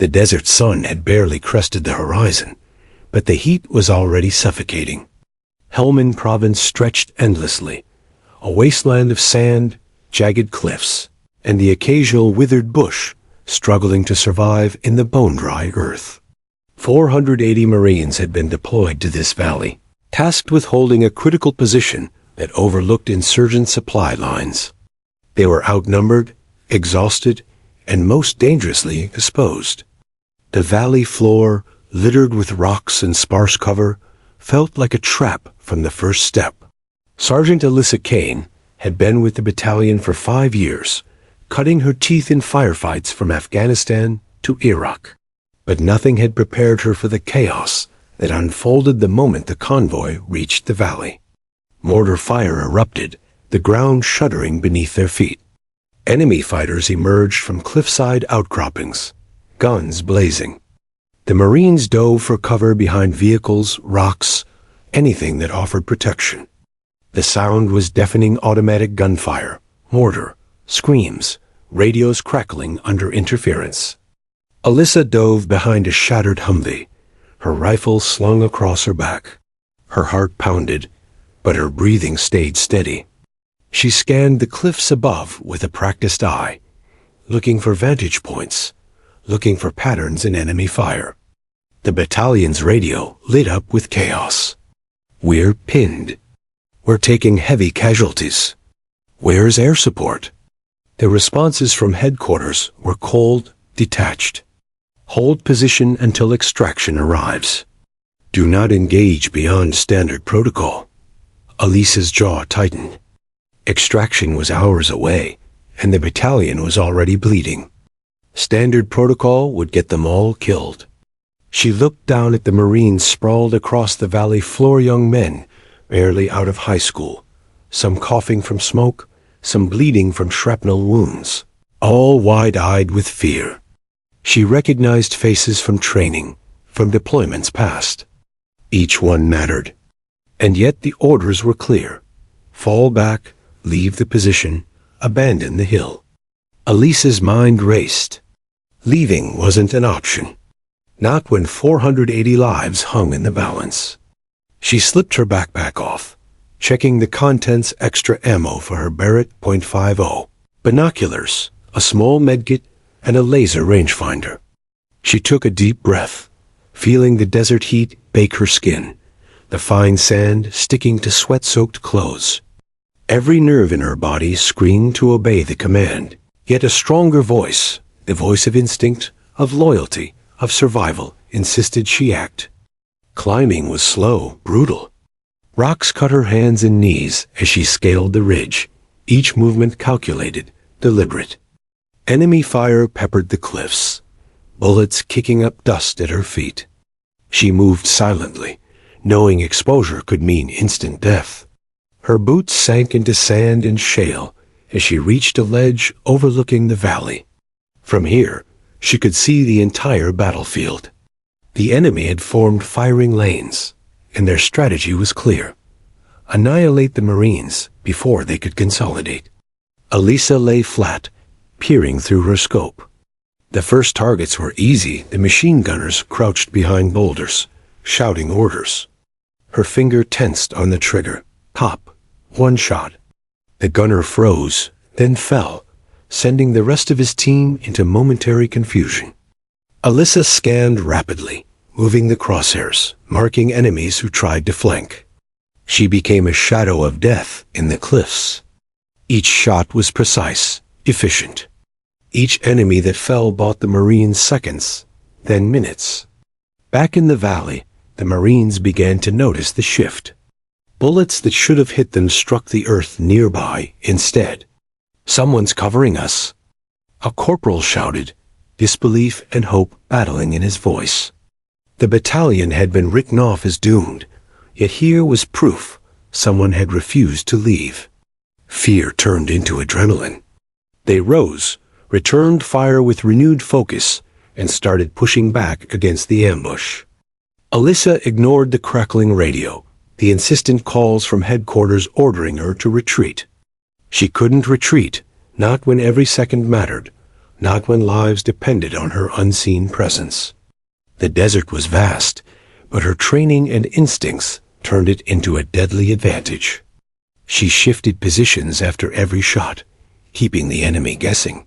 The desert sun had barely crested the horizon, but the heat was already suffocating. Helmand Province stretched endlessly, a wasteland of sand, jagged cliffs, and the occasional withered bush struggling to survive in the bone-dry earth. 480 Marines had been deployed to this valley, tasked with holding a critical position that overlooked insurgent supply lines. They were outnumbered, exhausted, and most dangerously exposed. The valley floor, littered with rocks and sparse cover, felt like a trap from the first step. Sergeant Alyssa Kane had been with the battalion for 5 years, cutting her teeth in firefights from Afghanistan to Iraq. But nothing had prepared her for the chaos that unfolded the moment the convoy reached the valley. Mortar fire erupted, the ground shuddering beneath their feet. Enemy fighters emerged from cliffside outcroppings, guns blazing. The Marines dove for cover behind vehicles, rocks, anything that offered protection. The sound was deafening automatic gunfire, mortar, screams, radios crackling under interference. Alyssa dove behind a shattered Humvee, her rifle slung across her back. Her heart pounded, but her breathing stayed steady. She scanned the cliffs above with a practiced eye, looking for vantage points, looking for patterns in enemy fire. The battalion's radio lit up with chaos. "We're pinned. We're taking heavy casualties. Where's air support?" The responses from headquarters were cold, detached. "Hold position until extraction arrives. Do not engage beyond standard protocol." Alyssa's jaw tightened. Extraction was hours away, and the battalion was already bleeding. Standard protocol would get them all killed. She looked down at the Marines sprawled across the valley floor, young men, barely out of high school, some coughing from smoke, some bleeding from shrapnel wounds, all wide-eyed with fear. She recognized faces from training, from deployments past. Each one mattered. And yet the orders were clear. Fall back, leave the position, abandon the hill. Alyssa's mind raced. Leaving wasn't an option. Not when 480 lives hung in the balance. She slipped her backpack off, checking the contents extra ammo for her Barrett .50, binoculars, a small medkit, and a laser rangefinder. She took a deep breath, feeling the desert heat bake her skin, the fine sand sticking to sweat-soaked clothes. Every nerve in her body screamed to obey the command, yet a stronger voice, the voice of instinct, of loyalty, of survival, insisted she act. Climbing was slow, brutal. Rocks cut her hands and knees as she scaled the ridge, each movement calculated, deliberate. Enemy fire peppered the cliffs, bullets kicking up dust at her feet. She moved silently, knowing exposure could mean instant death. Her boots sank into sand and shale as she reached a ledge overlooking the valley. From here, she could see the entire battlefield. The enemy had formed firing lanes, and their strategy was clear. Annihilate the Marines before they could consolidate. Alyssa lay flat, peering through her scope. The first targets were easy. The machine gunners crouched behind boulders, shouting orders. Her finger tensed on the trigger. Pop. One shot. The gunner froze, then fell, sending the rest of his team into momentary confusion. Alyssa scanned rapidly, moving the crosshairs, marking enemies who tried to flank. She became a shadow of death in the cliffs. Each shot was precise, efficient. Each enemy that fell bought the Marines seconds, then minutes. Back in the valley, the Marines began to notice the shift. Bullets that should have hit them struck the earth nearby instead. "Someone's covering us," a corporal shouted, disbelief and hope battling in his voice. The battalion had been written off as doomed, yet here was proof someone had refused to leave. Fear turned into adrenaline. They rose, returned fire with renewed focus, and started pushing back against the ambush. Alyssa ignored the crackling radio, the insistent calls from headquarters ordering her to retreat. She couldn't retreat, not when every second mattered, not when lives depended on her unseen presence. The desert was vast, but her training and instincts turned it into a deadly advantage. She shifted positions after every shot, keeping the enemy guessing.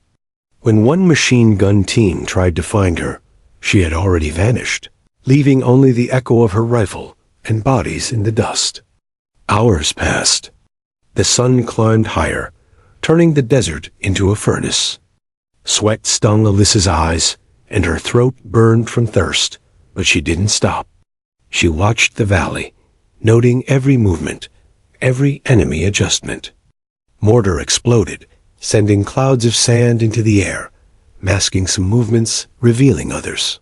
When one machine gun team tried to find her, she had already vanished, leaving only the echo of her rifle and bodies in the dust. Hours passed. The sun climbed higher, turning the desert into a furnace. Sweat stung Alyssa's eyes, and her throat burned from thirst, but she didn't stop. She watched the valley, noting every movement, every enemy adjustment. Mortar exploded, sending clouds of sand into the air, masking some movements, revealing others.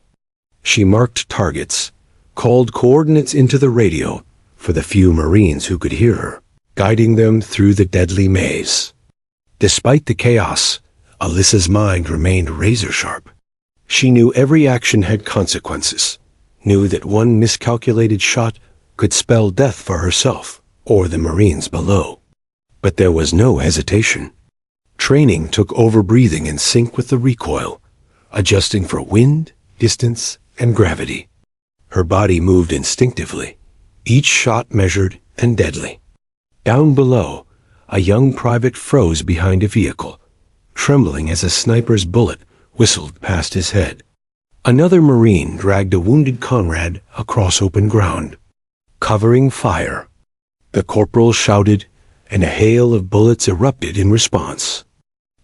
She marked targets, called coordinates into the radio for the few Marines who could hear her, guiding them through the deadly maze. Despite the chaos, Alyssa's mind remained razor-sharp. She knew every action had consequences, knew that one miscalculated shot could spell death for herself or the Marines below. But there was no hesitation. Training took over, breathing in sync with the recoil, adjusting for wind, distance, and gravity. Her body moved instinctively, each shot measured and deadly. Down below, a young private froze behind a vehicle, trembling as a sniper's bullet whistled past his head. Another Marine dragged a wounded comrade across open ground, covering fire. The corporal shouted, and a hail of bullets erupted in response.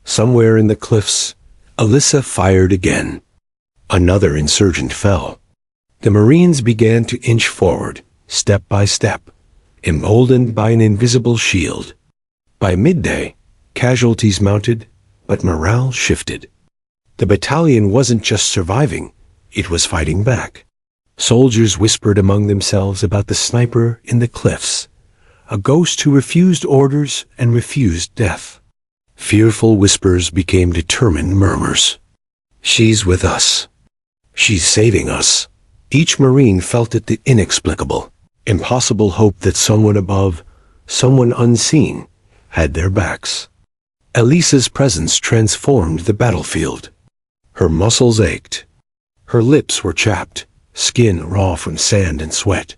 Somewhere in the cliffs, Alyssa fired again. Another insurgent fell. The Marines began to inch forward, step by step, emboldened by an invisible shield. By midday, casualties mounted, but morale shifted. The battalion wasn't just surviving, it was fighting back. Soldiers whispered among themselves about the sniper in the cliffs, a ghost who refused orders and refused death. Fearful whispers became determined murmurs. She's with us. She's saving us. Each Marine felt it the inexplicable, impossible hope that someone above, someone unseen, had their backs. Elisa's presence transformed the battlefield. Her muscles ached. Her lips were chapped, skin raw from sand and sweat.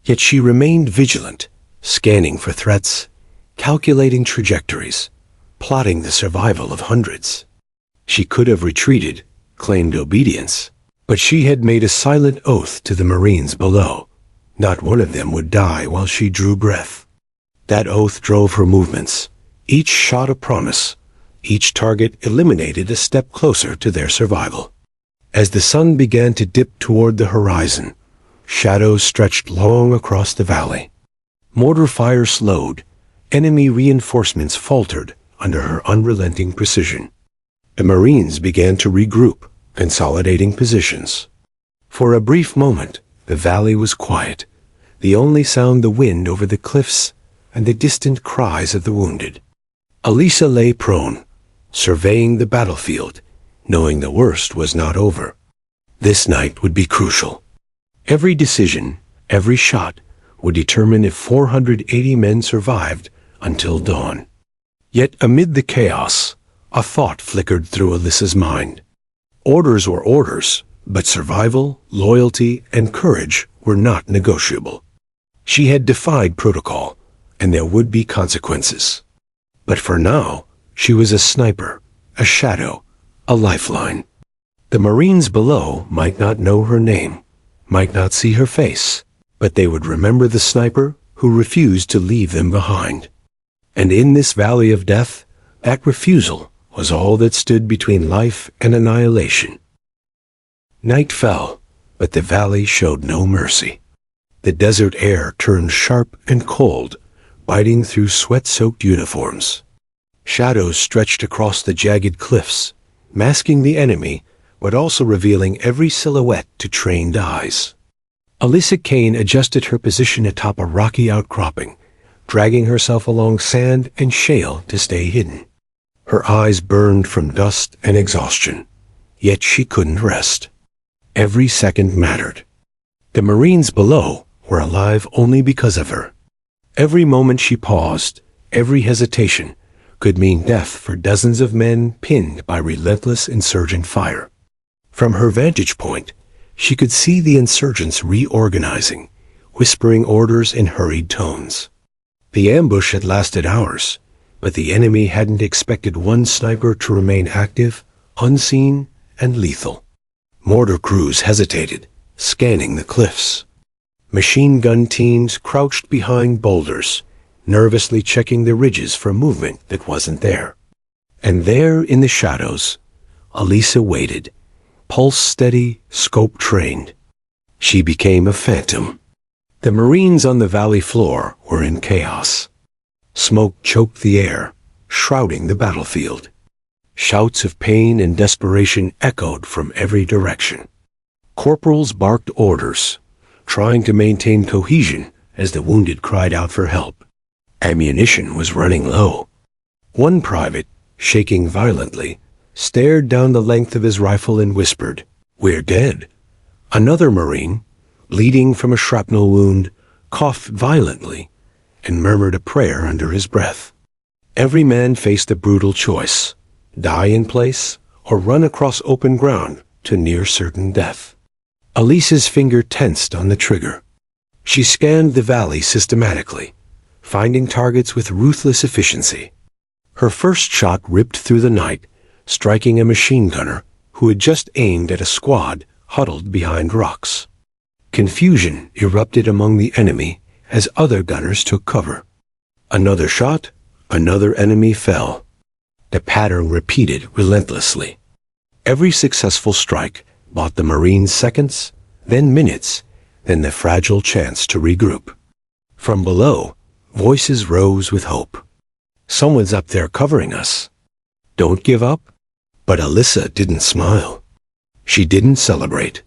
Yet she remained vigilant, scanning for threats, calculating trajectories, plotting the survival of hundreds. She could have retreated, claimed obedience, but she had made a silent oath to the Marines below. Not one of them would die while she drew breath. That oath drove her movements, each shot a promise, each target eliminated a step closer to their survival. As the sun began to dip toward the horizon, shadows stretched long across the valley. Mortar fire slowed, enemy reinforcements faltered under her unrelenting precision. The Marines began to regroup, consolidating positions. For a brief moment, the valley was quiet, the only sound the wind over the cliffs and the distant cries of the wounded. Alyssa lay prone, surveying the battlefield, knowing the worst was not over. This night would be crucial. Every decision, every shot, would determine if 480 men survived until dawn. Yet amid the chaos, a thought flickered through Alyssa's mind. Orders were orders, but survival, loyalty, and courage were not negotiable. She had defied protocol, and there would be consequences. But for now, she was a sniper, a shadow, a lifeline. The Marines below might not know her name, might not see her face, but they would remember the sniper who refused to leave them behind. And in this valley of death, that refusal was all that stood between life and annihilation. Night fell, but the valley showed no mercy. The desert air turned sharp and cold, biting through sweat-soaked uniforms. Shadows stretched across the jagged cliffs, masking the enemy, but also revealing every silhouette to trained eyes. Alyssa Kane adjusted her position atop a rocky outcropping, dragging herself along sand and shale to stay hidden. Her eyes burned from dust and exhaustion, yet she couldn't rest. Every second mattered. The Marines below were alive only because of her. Every moment she paused, every hesitation, could mean death for dozens of men pinned by relentless insurgent fire. From her vantage point, she could see the insurgents reorganizing, whispering orders in hurried tones. The ambush had lasted hours, but the enemy hadn't expected one sniper to remain active, unseen, and lethal. Mortar crews hesitated, scanning the cliffs. Machine gun teams crouched behind boulders, nervously checking the ridges for movement that wasn't there. And there in the shadows, Elisa waited, pulse steady, scope trained. She became a phantom. The Marines on the valley floor were in chaos. Smoke choked the air, shrouding the battlefield. Shouts of pain and desperation echoed from every direction. Corporals barked orders, trying to maintain cohesion as the wounded cried out for help. Ammunition was running low. One private, shaking violently, stared down the length of his rifle and whispered, "We're dead." Another Marine, bleeding from a shrapnel wound, coughed violently and murmured a prayer under his breath. Every man faced a brutal choice: die in place or run across open ground to near certain death. Elisa's finger tensed on the trigger. She scanned the valley systematically, finding targets with ruthless efficiency. Her first shot ripped through the night, striking a machine gunner who had just aimed at a squad huddled behind rocks. Confusion erupted among the enemy as other gunners took cover. Another shot, another enemy fell. The pattern repeated relentlessly. Every successful strike bought the Marines seconds, then minutes, then the fragile chance to regroup. From below, voices rose with hope. "Someone's up there covering us. Don't give up." But Elisa didn't smile. She didn't celebrate.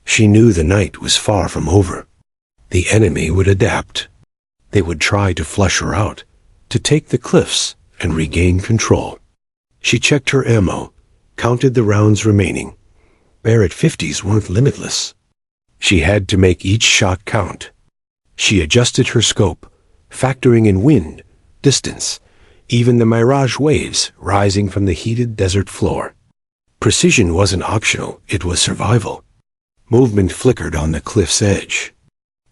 She knew the night was far from over. The enemy would adapt. They would try to flush her out, to take the cliffs and regain control. She checked her ammo, counted the rounds remaining. Barrett 50s weren't limitless. She had to make each shot count. She adjusted her scope, factoring in wind, distance, even the mirage waves rising from the heated desert floor. Precision wasn't optional, it was survival. Movement flickered on the cliff's edge.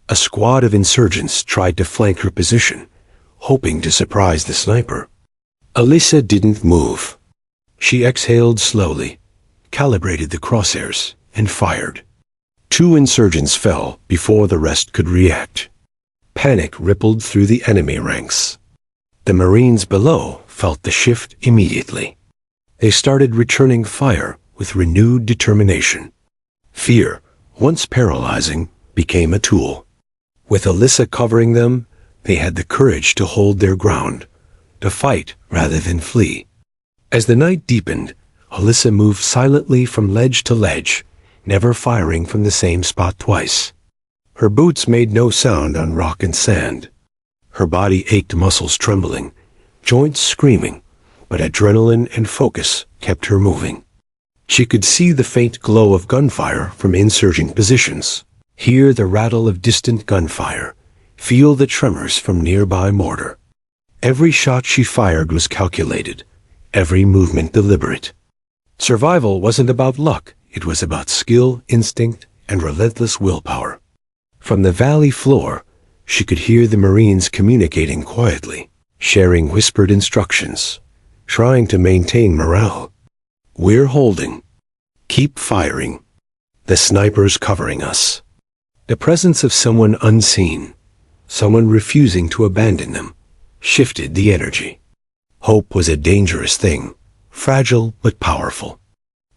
A squad of insurgents tried to flank her position, hoping to surprise the sniper. Elisa didn't move. She exhaled slowly, calibrated the crosshairs, and fired. 2 insurgents fell before the rest could react. Panic rippled through the enemy ranks. The Marines below felt the shift immediately. They started returning fire with renewed determination. Fear, once paralyzing, became a tool. With Elisa covering them, they had the courage to hold their ground, to fight rather than flee. As the night deepened, Elisa moved silently from ledge to ledge, never firing from the same spot twice. Her boots made no sound on rock and sand. Her body ached, muscles trembling, joints screaming, but adrenaline and focus kept her moving. She could see the faint glow of gunfire from insurgent positions, hear the rattle of distant gunfire, feel the tremors from nearby mortar. Every shot she fired was calculated, every movement deliberate. Survival wasn't about luck, it was about skill, instinct, and relentless willpower. From the valley floor, she could hear the Marines communicating quietly, sharing whispered instructions, trying to maintain morale. "We're holding. Keep firing. The sniper's covering us." The presence of someone unseen, someone refusing to abandon them, shifted the energy. Hope was a dangerous thing, fragile but powerful.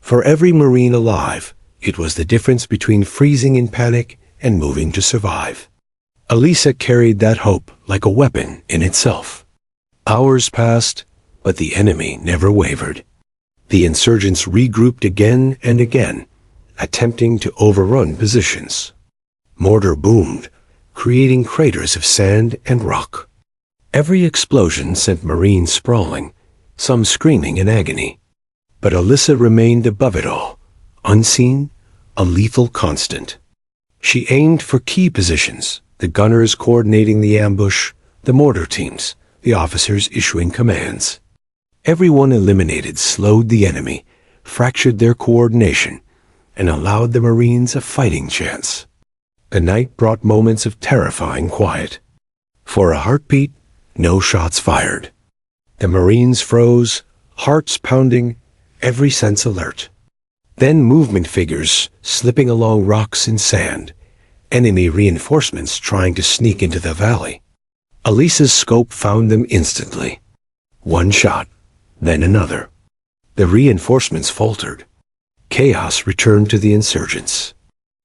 For every Marine alive, it was the difference between freezing in panic and moving to survive. Elisa carried that hope like a weapon in itself. Hours passed, but the enemy never wavered. The insurgents regrouped again and again, attempting to overrun positions. Mortar boomed, creating craters of sand and rock. Every explosion sent Marines sprawling, some screaming in agony. But Elisa remained above it all, unseen, a lethal constant. She aimed for key positions, the gunners coordinating the ambush, the mortar teams, the officers issuing commands. Everyone eliminated slowed the enemy, fractured their coordination, and allowed the Marines a fighting chance. The night brought moments of terrifying quiet. For a heartbeat, no shots fired. The Marines froze, hearts pounding, every sense alert. Then movement figures slipping along rocks and sand, enemy reinforcements trying to sneak into the valley. Elisa's scope found them instantly. One shot, then another. The reinforcements faltered. Chaos returned to the insurgents.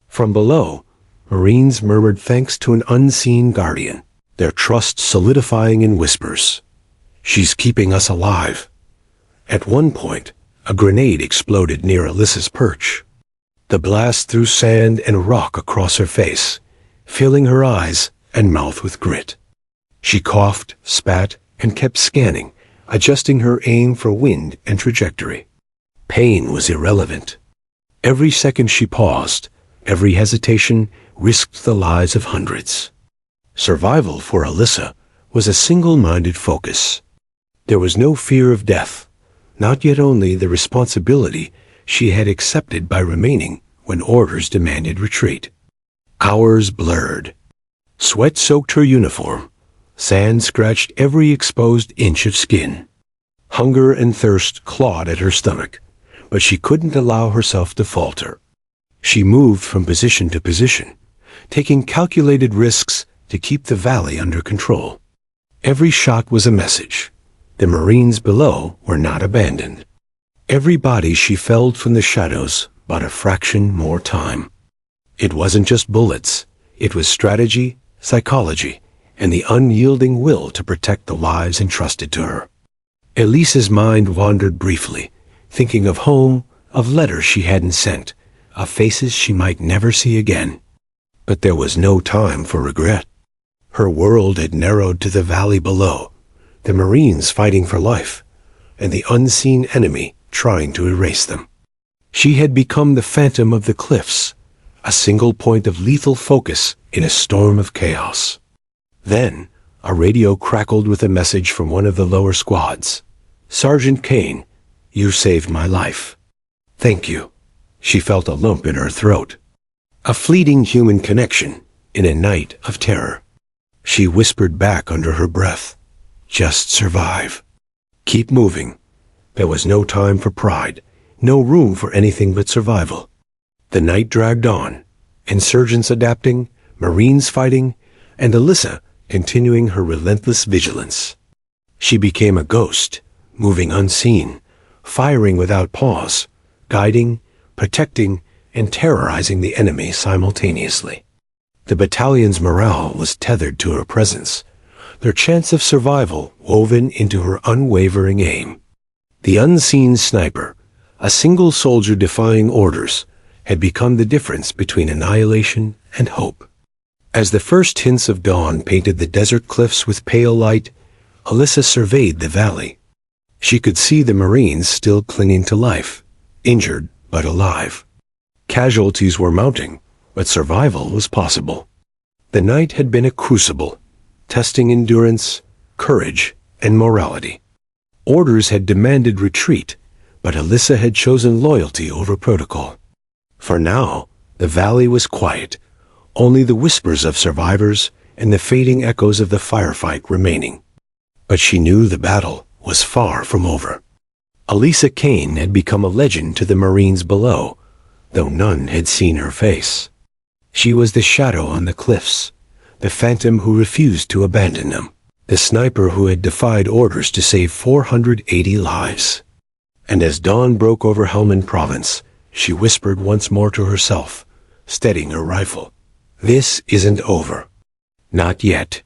From below, Marines murmured thanks to an unseen guardian, their trust solidifying in whispers. "She's keeping us alive." At one point, a grenade exploded near Alyssa's perch. The blast threw sand and rock across her face, filling her eyes and mouth with grit. She coughed, spat, and kept scanning, adjusting her aim for wind and trajectory. Pain was irrelevant. Every second she paused, every hesitation risked the lives of hundreds. Survival for Alyssa was a single-minded focus. There was no fear of death, not yet only the responsibility she had accepted by remaining when orders demanded retreat. Hours blurred. Sweat soaked her uniform. Sand scratched every exposed inch of skin. Hunger and thirst clawed at her stomach, but she couldn't allow herself to falter. She moved from position to position, taking calculated risks to keep the valley under control. Every shot was a message. The Marines below were not abandoned. Every body she felled from the shadows bought a fraction more time. It wasn't just bullets. It was strategy, psychology, and the unyielding will to protect the lives entrusted to her. Elisa's mind wandered briefly, thinking of home, of letters she hadn't sent, of faces she might never see again. But there was no time for regret. Her world had narrowed to the valley below, the Marines fighting for life, and the unseen enemy trying to erase them. She had become the phantom of the cliffs, a single point of lethal focus in a storm of chaos. Then, a radio crackled with a message from one of the lower squads. "Sergeant Kane, you saved my life." "Thank you." She felt a lump in her throat. A fleeting human connection in a night of terror. She whispered back under her breath, "Just survive. Keep moving." There was no time for pride, no room for anything but survival. The night dragged on, insurgents adapting, Marines fighting, and Alyssa continuing her relentless vigilance. She became a ghost, moving unseen, firing without pause, guiding, protecting, and terrorizing the enemy simultaneously. The battalion's morale was tethered to her presence, their chance of survival woven into her unwavering aim. The unseen sniper, a single soldier defying orders, had become the difference between annihilation and hope. As the first hints of dawn painted the desert cliffs with pale light, Alyssa surveyed the valley. She could see the Marines still clinging to life, injured but alive. Casualties were mounting, but survival was possible. The night had been a crucible, testing endurance, courage, and morality. Orders had demanded retreat, but Alyssa had chosen loyalty over protocol. For now, the valley was quiet, only the whispers of survivors and the fading echoes of the firefight remaining. But she knew the battle was far from over. Elisa Kane had become a legend to the Marines below, though none had seen her face. She was the shadow on the cliffs, the phantom who refused to abandon them, the sniper who had defied orders to save 480 lives. And as dawn broke over Helmand Province, she whispered once more to herself, steadying her rifle, "This isn't over. Not yet."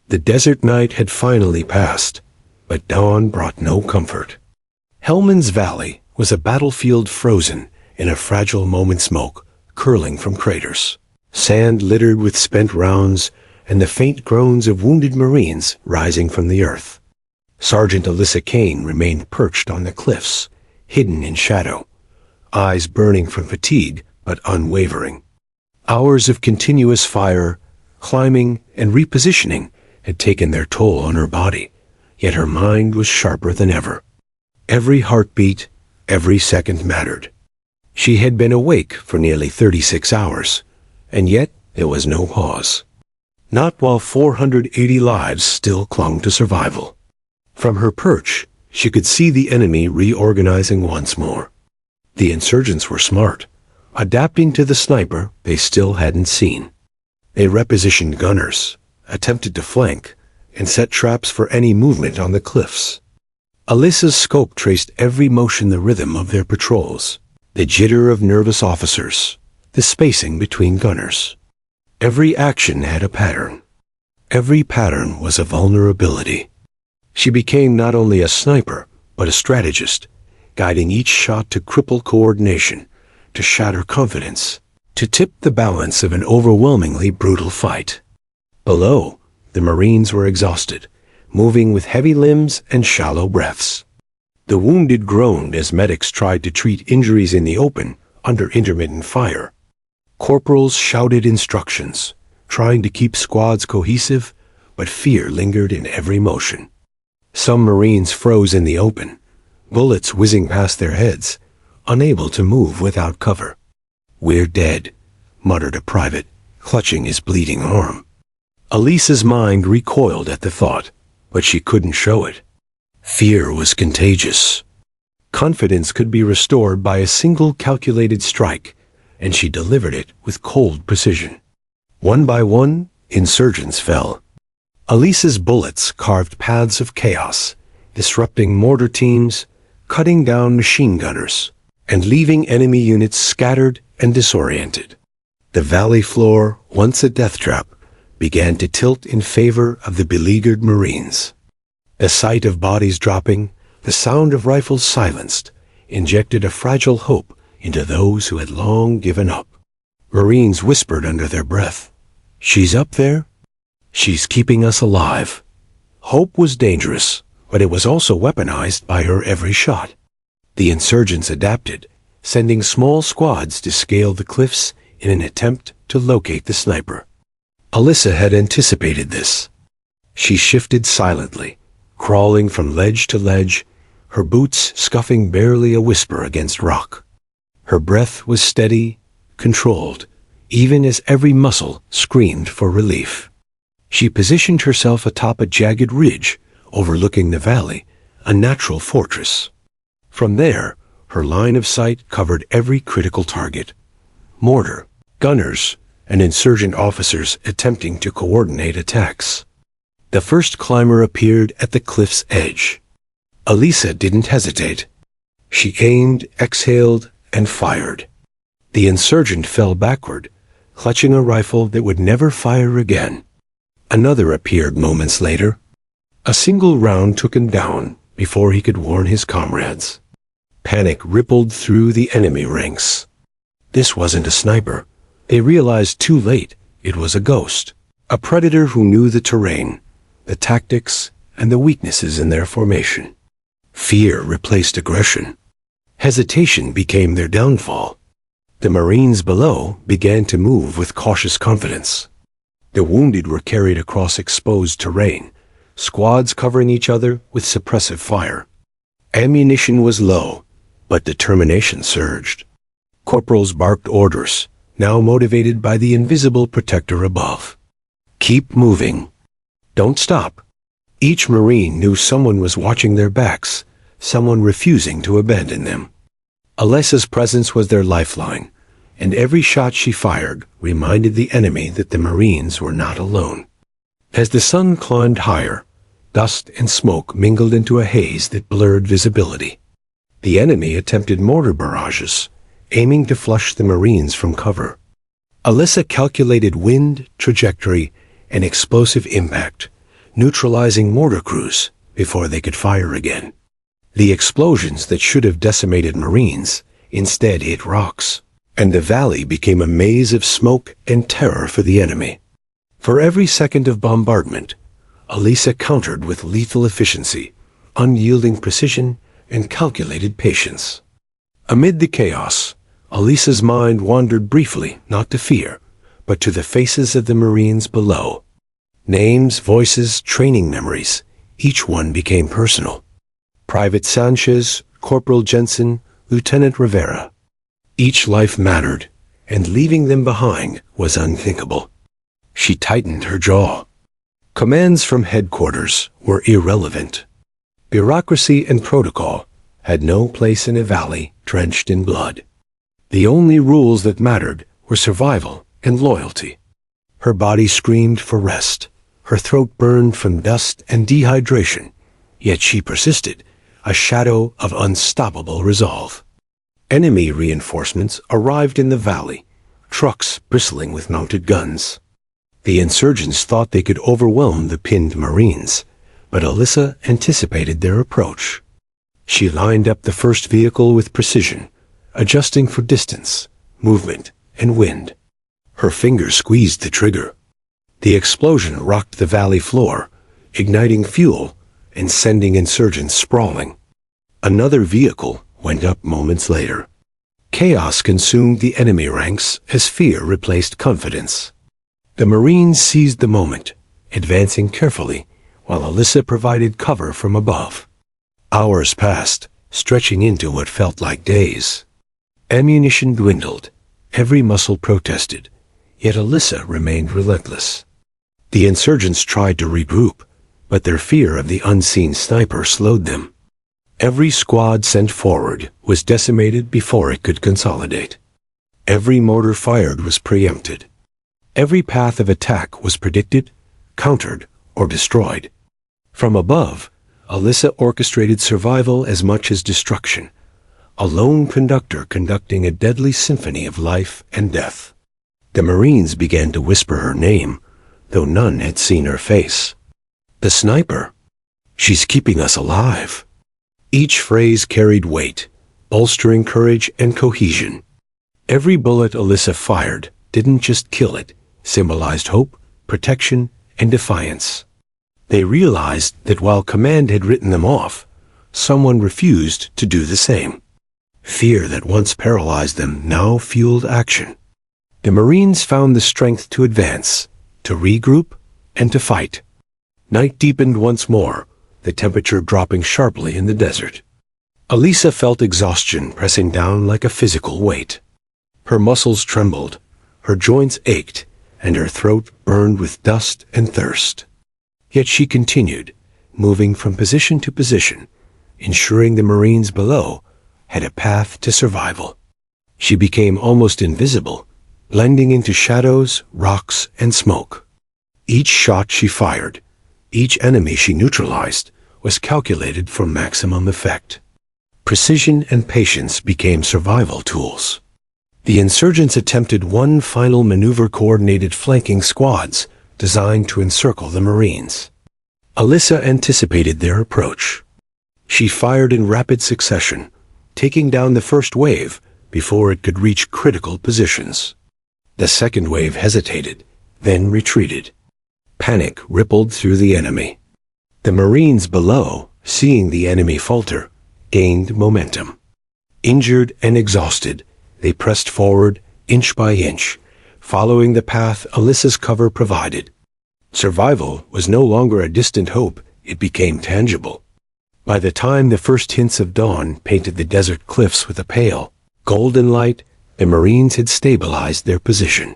The desert night had finally passed, but dawn brought no comfort. Helmand's Valley was a battlefield frozen in a fragile moment smoke curling from craters, sand littered with spent rounds, and the faint groans of wounded Marines rising from the earth. Sergeant Alyssa Kane remained perched on the cliffs, hidden in shadow, eyes burning from fatigue but unwavering. Hours of continuous fire, climbing, and repositioning had taken their toll on her body, yet her mind was sharper than ever. Every heartbeat, every second mattered. She had been awake for nearly 36 hours, and yet there was no pause. Not while 480 lives still clung to survival. From her perch, she could see the enemy reorganizing once more. The insurgents were smart, adapting to the sniper they still hadn't seen. They repositioned gunners, attempted to flank, and set traps for any movement on the cliffs. Alyssa's scope traced every motion, the rhythm of their patrols, the jitter of nervous officers, the spacing between gunners. Every action had a pattern. Every pattern was a vulnerability. She became not only a sniper, but a strategist, guiding each shot to cripple coordination, to shatter confidence, to tip the balance of an overwhelmingly brutal fight. Below, the Marines were exhausted, moving with heavy limbs and shallow breaths. The wounded groaned as medics tried to treat injuries in the open under intermittent fire. Corporals shouted instructions, trying to keep squads cohesive, but fear lingered in every motion. Some Marines froze in the open, bullets whizzing past their heads, unable to move without cover. "We're dead," muttered a private, clutching his bleeding arm. Alyssa's mind recoiled at the thought, but she couldn't show it. Fear was contagious. Confidence could be restored by a single calculated strike, and she delivered it with cold precision. One by one, insurgents fell. Alyssa's bullets carved paths of chaos, disrupting mortar teams, cutting down machine gunners, and leaving enemy units scattered and disoriented. The valley floor, once a death trap, began to tilt in favor of the beleaguered Marines. The sight of bodies dropping, the sound of rifles silenced, injected a fragile hope into those who had long given up. Marines whispered under their breath, "She's up there. She's keeping us alive." Hope was dangerous, but it was also weaponized by her every shot. The insurgents adapted, sending small squads to scale the cliffs in an attempt to locate the sniper. Alyssa had anticipated this. She shifted silently, crawling from ledge to ledge, her boots scuffing barely a whisper against rock. Her breath was steady, controlled, even as every muscle screamed for relief. She positioned herself atop a jagged ridge overlooking the valley, a natural fortress. From there, her line of sight covered every critical target. Mortar, gunners, and insurgent officers attempting to coordinate attacks. The first climber appeared at the cliff's edge. Alyssa didn't hesitate. She aimed, exhaled, and fired. The insurgent fell backward, clutching a rifle that would never fire again. Another appeared moments later. A single round took him down before he could warn his comrades. Panic rippled through the enemy ranks. This wasn't a sniper. They realized too late it was a ghost, a predator who knew the terrain, the tactics, and the weaknesses in their formation. Fear replaced aggression. Hesitation became their downfall. The Marines below began to move with cautious confidence. The wounded were carried across exposed terrain, squads covering each other with suppressive fire. Ammunition was low, but determination surged. Corporals barked orders, now motivated by the invisible protector above. Keep moving. Don't stop. Each Marine knew someone was watching their backs, someone refusing to abandon them. Alyssa's presence was their lifeline, and every shot she fired reminded the enemy that the Marines were not alone. As the sun climbed higher, dust and smoke mingled into a haze that blurred visibility. The enemy attempted mortar barrages, aiming to flush the Marines from cover. Alyssa calculated wind, trajectory, and explosive impact, neutralizing mortar crews before they could fire again. The explosions that should have decimated Marines instead hit rocks, and the valley became a maze of smoke and terror for the enemy. For every second of bombardment, Alyssa countered with lethal efficiency, unyielding precision, and calculated patience. Amid the chaos, Alyssa's mind wandered briefly, not to fear, but to the faces of the Marines below. Names, voices, training memories, Each one became personal. Private Sanchez, Corporal Jensen, Lieutenant Rivera. Each life mattered, and leaving them behind was unthinkable. She tightened her jaw. Commands from headquarters were irrelevant. Bureaucracy and protocol had no place in a valley drenched in blood. The only rules that mattered were survival and loyalty. Her body screamed for rest. Her throat burned from dust and dehydration, yet she persisted, a shadow of unstoppable resolve. Enemy reinforcements arrived in the valley, trucks bristling with mounted guns. The insurgents thought they could overwhelm the pinned Marines, but Alyssa anticipated their approach. She lined up the first vehicle with precision, adjusting for distance, movement, and wind. Her fingers squeezed the trigger. The explosion rocked the valley floor, igniting fuel and sending insurgents sprawling. Another vehicle went up moments later. Chaos consumed the enemy ranks as fear replaced confidence. The Marines seized the moment, advancing carefully, while Alyssa provided cover from above. Hours passed, stretching into what felt like days. Ammunition dwindled. Every muscle protested, yet Alyssa remained relentless. The insurgents tried to regroup, but their fear of the unseen sniper slowed them. Every squad sent forward was decimated before it could consolidate. Every mortar fired was preempted. Every path of attack was predicted, countered, or destroyed. From above, Alyssa orchestrated survival as much as destruction, a lone conductor conducting a deadly symphony of life and death. The Marines began to whisper her name, though none had seen her face. The sniper. She's keeping us alive. Each phrase carried weight, bolstering courage and cohesion. Every bullet Alyssa fired didn't just kill it, symbolized hope, protection, and defiance. They realized that while command had written them off, someone refused to do the same. Fear that once paralyzed them now fueled action. The Marines found the strength to advance, to regroup, and to fight. Night deepened once more, the temperature dropping sharply in the desert. Alyssa felt exhaustion pressing down like a physical weight. Her muscles trembled, her joints ached, and her throat burned with dust and thirst. Yet she continued, moving from position to position, ensuring the Marines below had a path to survival. She became almost invisible, blending into shadows, rocks, and smoke. Each shot she fired, each enemy she neutralized, was calculated for maximum effect. Precision and patience became survival tools. The insurgents attempted one final maneuver-coordinated flanking squads designed to encircle the Marines. Alyssa anticipated their approach. She fired in rapid succession, taking down the first wave before it could reach critical positions. The second wave hesitated, then retreated. Panic rippled through the enemy. The Marines below, seeing the enemy falter, gained momentum. Injured and exhausted, they pressed forward inch by inch, following the path Alyssa's cover provided. Survival was no longer a distant hope, it became tangible. By the time the first hints of dawn painted the desert cliffs with a pale, golden light, the Marines had stabilized their position.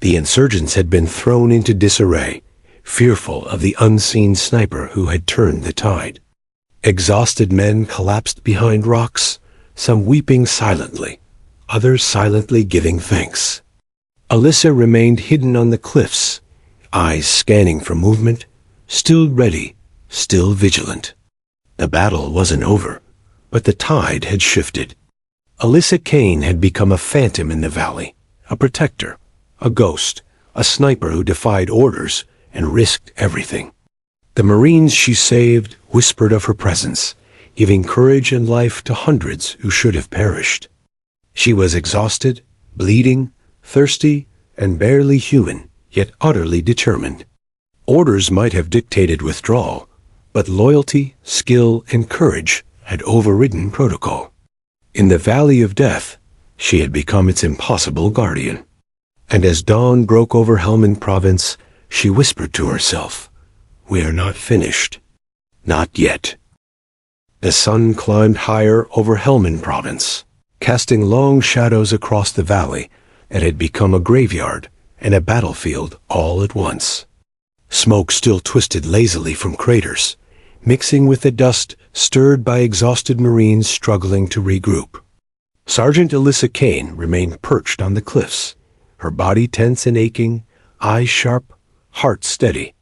The insurgents had been thrown into disarray, fearful of the unseen sniper who had turned the tide. Exhausted men collapsed behind rocks, some weeping silently, others silently giving thanks. Alyssa remained hidden on the cliffs, eyes scanning for movement, still ready, still vigilant. The battle wasn't over, but the tide had shifted. Alyssa Kane had become a phantom in the valley, a protector, a ghost, a sniper who defied orders and risked everything. The Marines she saved whispered of her presence, giving courage and life to hundreds who should have perished. She was exhausted, bleeding, thirsty, and barely human, yet utterly determined. Orders might have dictated withdrawal, but loyalty, skill, and courage had overridden protocol. In the valley of death, she had become its impossible guardian. And as dawn broke over Helmand Province, she whispered to herself, "We are not finished." Not yet. The sun climbed higher over Helmand Province, casting long shadows across the valley that had become a graveyard and a battlefield all at once. Smoke still twisted lazily from craters, mixing with the dust stirred by exhausted Marines struggling to regroup. Sergeant Alyssa Kane remained perched on the cliffs, her body tense and aching, eyes sharp, heart steady.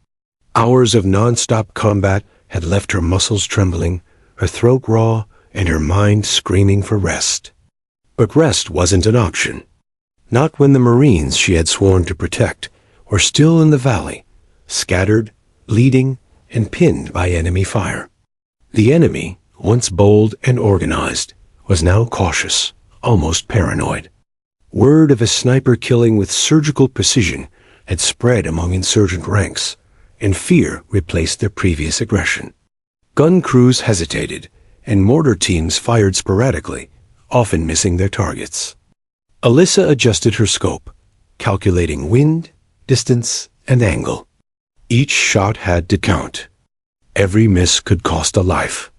Hours of non-stop combat had left her muscles trembling, her throat raw, and her mind screaming for rest. But rest wasn't an option. Not when the Marines she had sworn to protect were still in the valley, scattered, bleeding, and pinned by enemy fire. The enemy, once bold and organized, was now cautious, almost paranoid. Word of a sniper killing with surgical precision had spread among insurgent ranks, and fear replaced their previous aggression. Gun crews hesitated, and mortar teams fired sporadically, often missing their targets. Alyssa adjusted her scope, calculating wind, distance, and angle. Each shot had to count. Every miss could cost a life.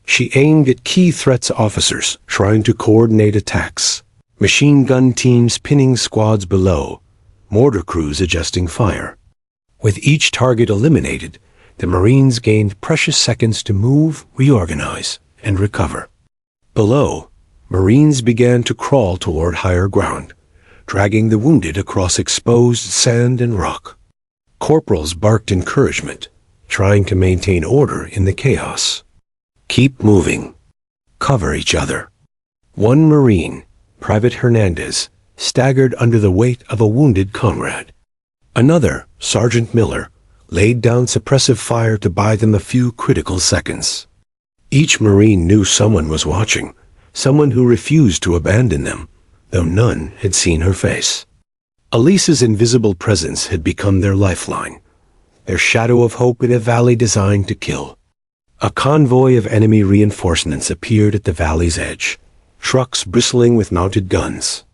She aimed at key threats officers trying to coordinate attacks, machine gun teams pinning squads below, mortar crews adjusting fire. With each target eliminated, the Marines gained precious seconds to move, reorganize, and recover. Below, Marines began to crawl toward higher ground, dragging the wounded across exposed sand and rock. Corporals barked encouragement, trying to maintain order in the chaos. Keep moving. Cover each other. One Marine, Private Hernandez, staggered under the weight of a wounded comrade. Another, Sergeant Miller, laid down suppressive fire to buy them a few critical seconds. Each Marine knew someone was watching, someone who refused to abandon them, though none had seen her face. Elisa's invisible presence had become their lifeline, their shadow of hope in a valley designed to kill. A convoy of enemy reinforcements appeared at the valley's edge, trucks bristling with mounted guns.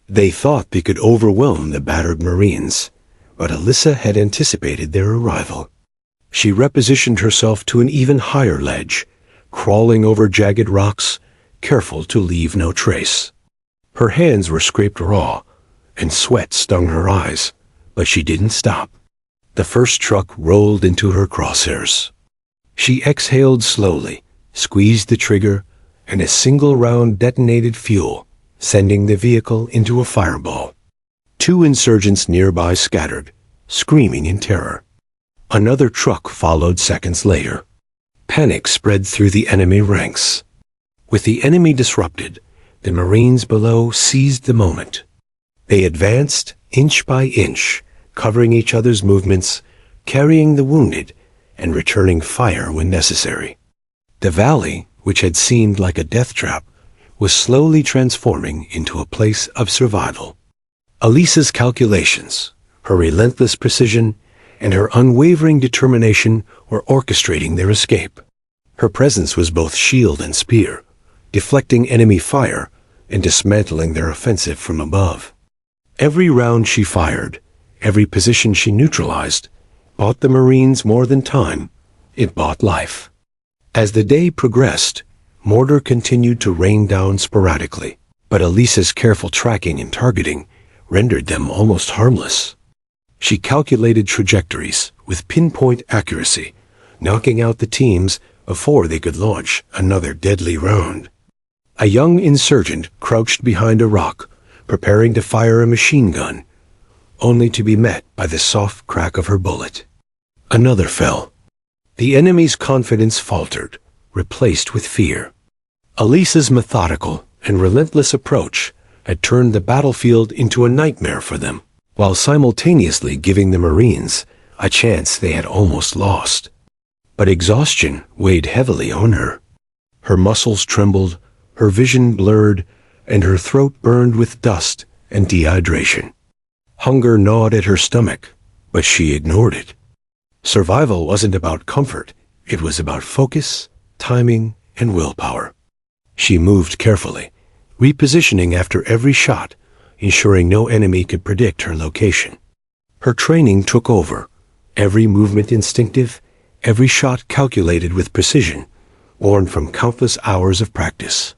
They thought they could overwhelm the battered Marines, but Alyssa had anticipated their arrival. She repositioned herself to an even higher ledge, crawling over jagged rocks, careful to leave no trace. Her hands were scraped raw, and sweat stung her eyes, but she didn't stop. The first truck rolled into her crosshairs. She exhaled slowly, squeezed the trigger, and a single round detonated fuel, sending the vehicle into a fireball. Two insurgents nearby scattered, screaming in terror. Another truck followed seconds later. Panic spread through the enemy ranks. With the enemy disrupted, the Marines below seized the moment. They advanced inch by inch, covering each other's movements, carrying the wounded, and returning fire when necessary. The valley, which had seemed like a death trap, was slowly transforming into a place of survival. Elisa's calculations, her relentless precision, and her unwavering determination were orchestrating their escape. Her presence was both shield and spear, deflecting enemy fire and dismantling their offensive from above. Every round she fired, every position she neutralized, bought the Marines more than time, it bought life. As the day progressed, mortar continued to rain down sporadically, but Elisa's careful tracking and targeting rendered them almost harmless. She calculated trajectories with pinpoint accuracy, knocking out the teams before they could launch another deadly round. A young insurgent crouched behind a rock, preparing to fire a machine gun, only to be met by the soft crack of her bullet. Another fell. The enemy's confidence faltered, replaced with fear. Elisa's methodical and relentless approach had turned the battlefield into a nightmare for them, while simultaneously giving the Marines a chance they had almost lost. But exhaustion weighed heavily on her. Her muscles trembled, her vision blurred, and her throat burned with dust and dehydration. Hunger gnawed at her stomach, but she ignored it. Survival wasn't about comfort, it was about focus, timing, and willpower. She moved carefully, repositioning after every shot, ensuring no enemy could predict her location. Her training took over, every movement instinctive, every shot calculated with precision, born from countless hours of practice.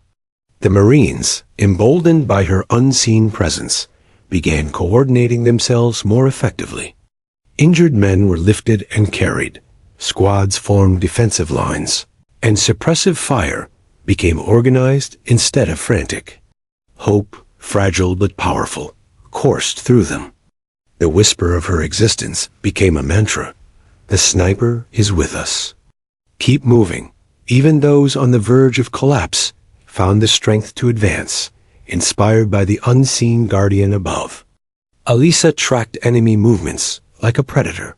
The Marines, emboldened by her unseen presence, began coordinating themselves more effectively. Injured men were lifted and carried, squads formed defensive lines, and suppressive fire became organized instead of frantic. Hope, fragile but powerful, coursed through them. The whisper of her existence became a mantra. The sniper is with us. Keep moving. Even those on the verge of collapse found the strength to advance, inspired by the unseen guardian above. Elisa tracked enemy movements like a predator.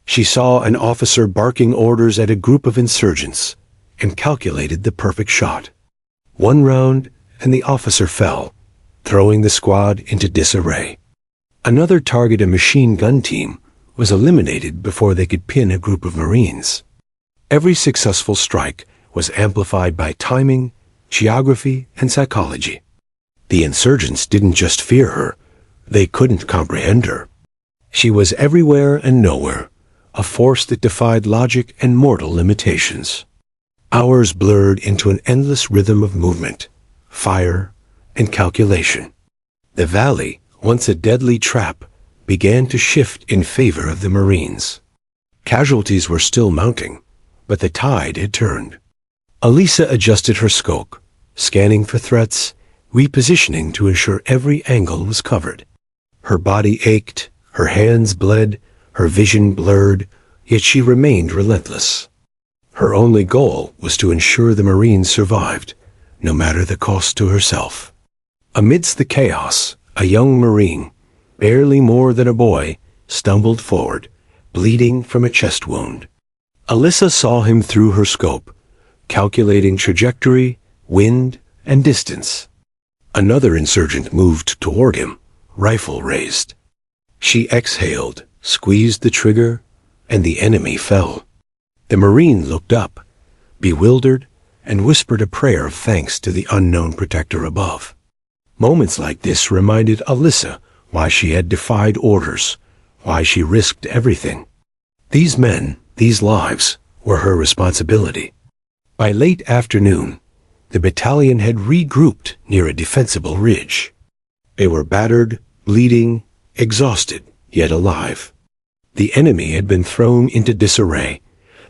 She saw an officer barking orders at a group of insurgents and calculated the perfect shot. One round, and the officer fell, throwing the squad into disarray. Another target, a machine gun team, was eliminated before they could pin a group of Marines. Every successful strike was amplified by timing, geography, and psychology. The insurgents didn't just fear her, they couldn't comprehend her. She was everywhere and nowhere, a force that defied logic and mortal limitations. Hours blurred into an endless rhythm of movement, fire, and calculation. The valley, once a deadly trap, began to shift in favor of the Marines. Casualties were still mounting, but the tide had turned. Elisa adjusted her scope, scanning for threats, repositioning to ensure every angle was covered. Her body ached, her hands bled, her vision blurred, yet she remained relentless. Her only goal was to ensure the Marines survived, no matter the cost to herself. Amidst the chaos, a young Marine, barely more than a boy, stumbled forward, bleeding from a chest wound. Elisa saw him through her scope, calculating trajectory, wind, and distance. Another insurgent moved toward him, rifle raised. She exhaled, squeezed the trigger, and the enemy fell. The Marine looked up, bewildered, and whispered a prayer of thanks to the unknown protector above. Moments like this reminded Elisa why she had defied orders, why she risked everything. These men, these lives, were her responsibility. By late afternoon, the battalion had regrouped near a defensible ridge. They were battered, bleeding, exhausted, yet alive. The enemy had been thrown into disarray,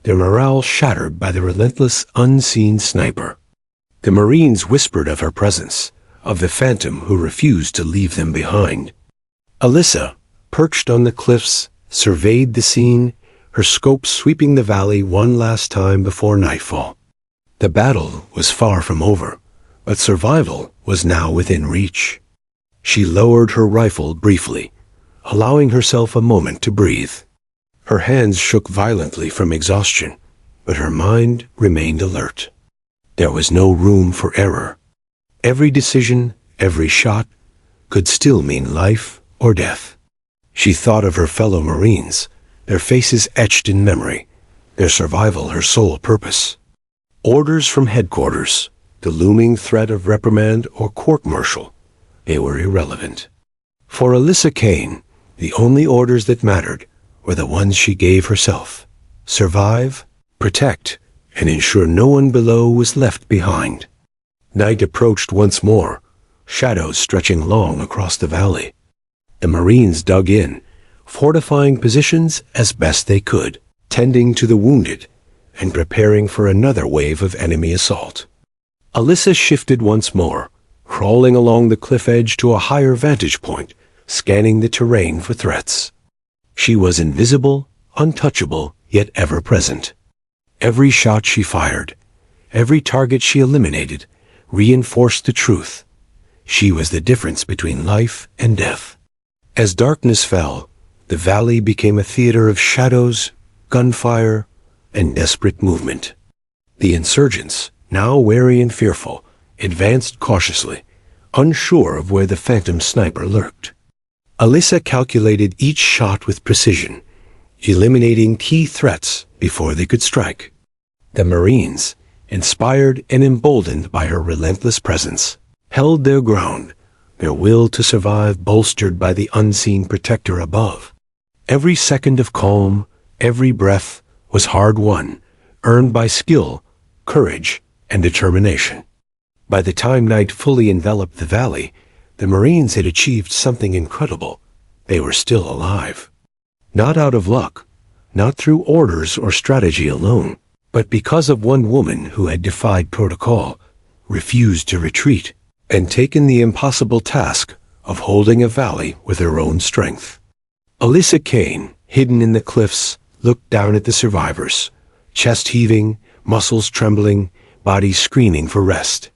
their morale shattered by the relentless, unseen sniper. The Marines whispered of her presence, of the phantom who refused to leave them behind. Elisa, perched on the cliffs, surveyed the scene, her scope sweeping the valley one last time before nightfall. The battle was far from over, but survival was now within reach. She lowered her rifle briefly, allowing herself a moment to breathe. Her hands shook violently from exhaustion, but her mind remained alert. There was no room for error. Every decision, every shot, could still mean life or death. She thought of her fellow Marines, their faces etched in memory, their survival her sole purpose. Orders from headquarters, the looming threat of reprimand or court-martial, they were irrelevant. For Elisa Kane, the only orders that mattered were the ones she gave herself. Survive, protect, and ensure no one below was left behind. Night approached once more, shadows stretching long across the valley. The Marines dug in, fortifying positions as best they could, tending to the wounded, and preparing for another wave of enemy assault. Elisa shifted once more, crawling along the cliff edge to a higher vantage point, scanning the terrain for threats. She was invisible, untouchable, yet ever-present. Every shot she fired, every target she eliminated, reinforced the truth. She was the difference between life and death. As darkness fell, the valley became a theater of shadows, gunfire, and desperate movement. The insurgents, now wary and fearful, advanced cautiously, unsure of where the phantom sniper lurked. Elisa calculated each shot with precision, eliminating key threats before they could strike. The Marines, inspired and emboldened by her relentless presence, held their ground, their will to survive bolstered by the unseen protector above. Every second of calm, every breath, was hard-won, earned by skill, courage, and determination. By the time night fully enveloped the valley, the Marines had achieved something incredible. They were still alive. Not out of luck, not through orders or strategy alone, but because of one woman who had defied protocol, refused to retreat, and taken the impossible task of holding a valley with her own strength. Alyssa Kane, hidden in the cliffs, looked down at the survivors, chest heaving, muscles trembling, body screaming for rest.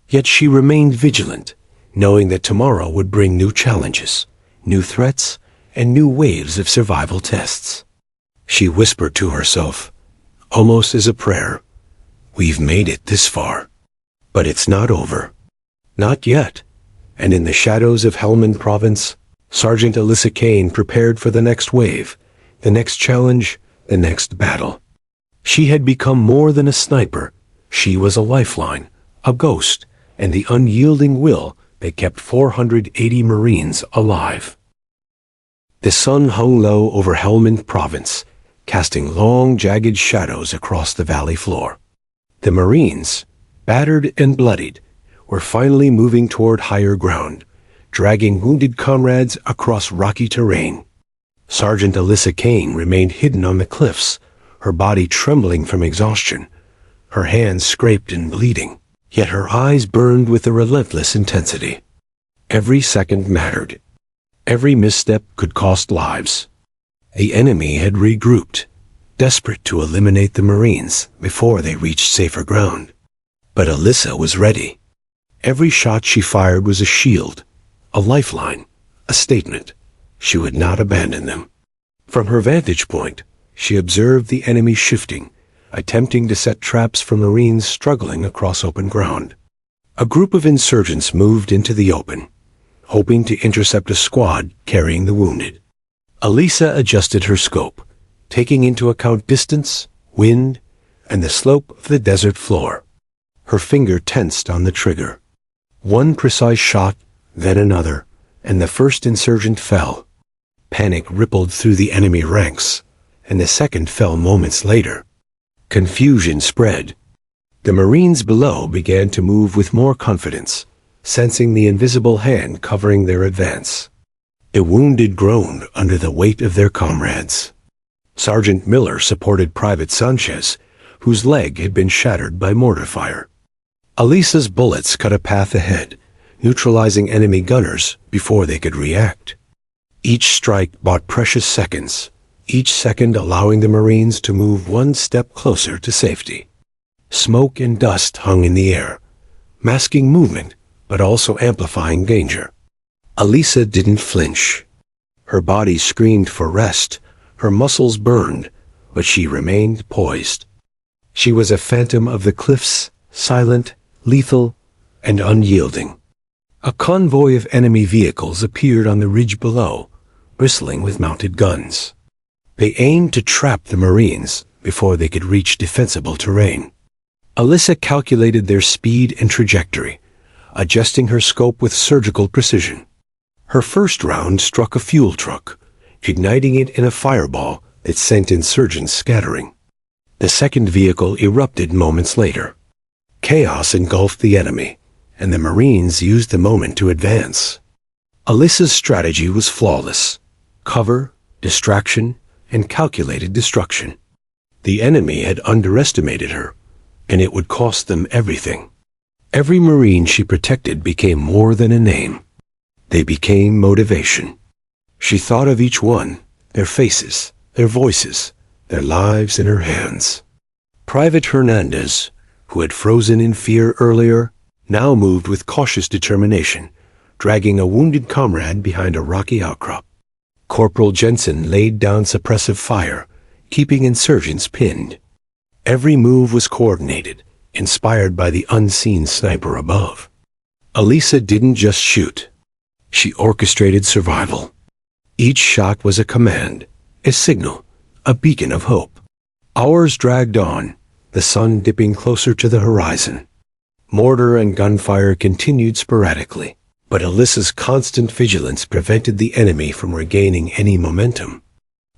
Yet she remained vigilant, knowing that tomorrow would bring new challenges, new threats, and new waves of survival tests. She whispered to herself, almost as a prayer, "We've made it this far. But it's not over. Not yet." And in the shadows of Helmand Province, Sergeant Alyssa Kane prepared for the next wave, the next challenge, the next battle. She had become more than a sniper. She was a lifeline, a ghost, and the unyielding will that kept 480 Marines alive. The sun hung low over Helmand Province, casting long, jagged shadows across the valley floor. The Marines, battered and bloodied, were finally moving toward higher ground, dragging wounded comrades across rocky terrain. Sergeant Alyssa Kane remained hidden on the cliffs, her body trembling from exhaustion, her hands scraped and bleeding, yet her eyes burned with a relentless intensity. Every second mattered. Every misstep could cost lives. The enemy had regrouped, desperate to eliminate the Marines before they reached safer ground. But Alyssa was ready. Every shot she fired was a shield, a lifeline, a statement. She would not abandon them. From her vantage point, she observed the enemy shifting, attempting to set traps for Marines struggling across open ground. A group of insurgents moved into the open, hoping to intercept a squad carrying the wounded. Alyssa adjusted her scope, taking into account distance, wind, and the slope of the desert floor. Her finger tensed on the trigger. One precise shot, then another, and the first insurgent fell. Panic rippled through the enemy ranks, and the second fell moments later. Confusion spread. The Marines below began to move with more confidence, sensing the invisible hand covering their advance. The wounded groaned under the weight of their comrades. Sergeant Miller supported Private Sanchez, whose leg had been shattered by mortar fire. Alyssa's bullets cut a path ahead, neutralizing enemy gunners before they could react. Each strike bought precious seconds, each second allowing the Marines to move one step closer to safety. Smoke and dust hung in the air, masking movement, but also amplifying danger. Alyssa didn't flinch. Her body screamed for rest, her muscles burned, but she remained poised. She was a phantom of the cliffs, silent, lethal, and unyielding. A convoy of enemy vehicles appeared on the ridge below, bristling with mounted guns. They aimed to trap the Marines before they could reach defensible terrain. Alyssa calculated their speed and trajectory, adjusting her scope with surgical precision. Her first round struck a fuel truck, igniting it in a fireball that sent insurgents scattering. The second vehicle erupted moments later. Chaos engulfed the enemy, and the Marines used the moment to advance. Alyssa's strategy was flawless: cover, distraction, and calculated destruction. The enemy had underestimated her, and it would cost them everything. Every Marine she protected became more than a name. They became motivation. She thought of each one, their faces, their voices, their lives in her hands. Private Hernandez, who had frozen in fear earlier, now moved with cautious determination, dragging a wounded comrade behind a rocky outcrop. Corporal Jensen laid down suppressive fire, keeping insurgents pinned. Every move was coordinated, inspired by the unseen sniper above. Alyssa didn't just shoot. She orchestrated survival. Each shot was a command, a signal, a beacon of hope. Hours dragged on, the sun dipping closer to the horizon. Mortar and gunfire continued sporadically, but Alyssa's constant vigilance prevented the enemy from regaining any momentum.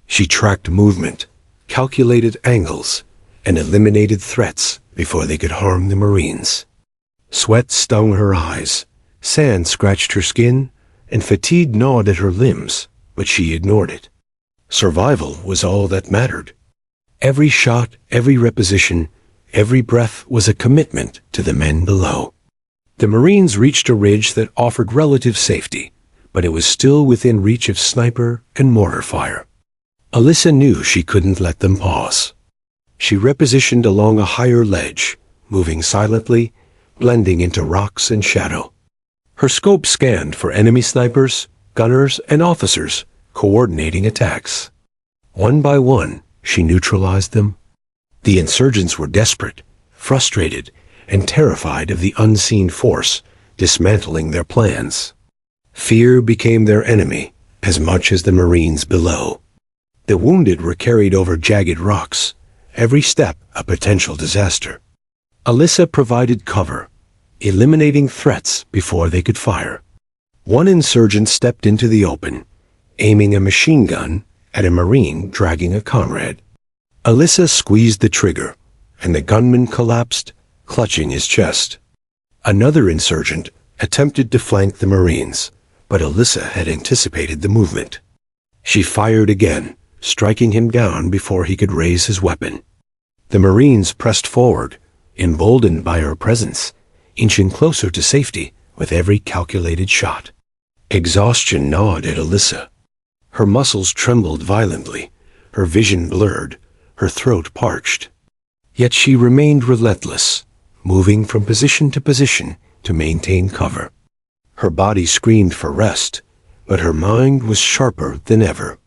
She tracked movement, calculated angles, and eliminated threats before they could harm the Marines. Sweat stung her eyes, sand scratched her skin, and fatigue gnawed at her limbs, but she ignored it. Survival was all that mattered. Every shot, every repetition, every breath was a commitment to the men below. The Marines reached a ridge that offered relative safety, but it was still within reach of sniper and mortar fire. Alyssa knew she couldn't let them pause. She repositioned along a higher ledge, moving silently, blending into rocks and shadow. Her scope scanned for enemy snipers, gunners, and officers coordinating attacks. One by one, she neutralized them. The insurgents were desperate, frustrated, and terrified of the unseen force dismantling their plans. Fear became their enemy as much as the Marines below. The wounded were carried over jagged rocks, every step a potential disaster. Alyssa provided cover, eliminating threats before they could fire. One insurgent stepped into the open, aiming a machine gun at a Marine dragging a comrade. Alyssa squeezed the trigger, and the gunman collapsed, clutching his chest. Another insurgent attempted to flank the Marines, but Alyssa had anticipated the movement. She fired again, striking him down before he could raise his weapon. The Marines pressed forward, emboldened by her presence, inching closer to safety with every calculated shot. Exhaustion gnawed at Alyssa. Her muscles trembled violently, her vision blurred, her throat parched. Yet she remained relentless, moving from position to position to maintain cover. Her body screamed for rest, but her mind was sharper than ever.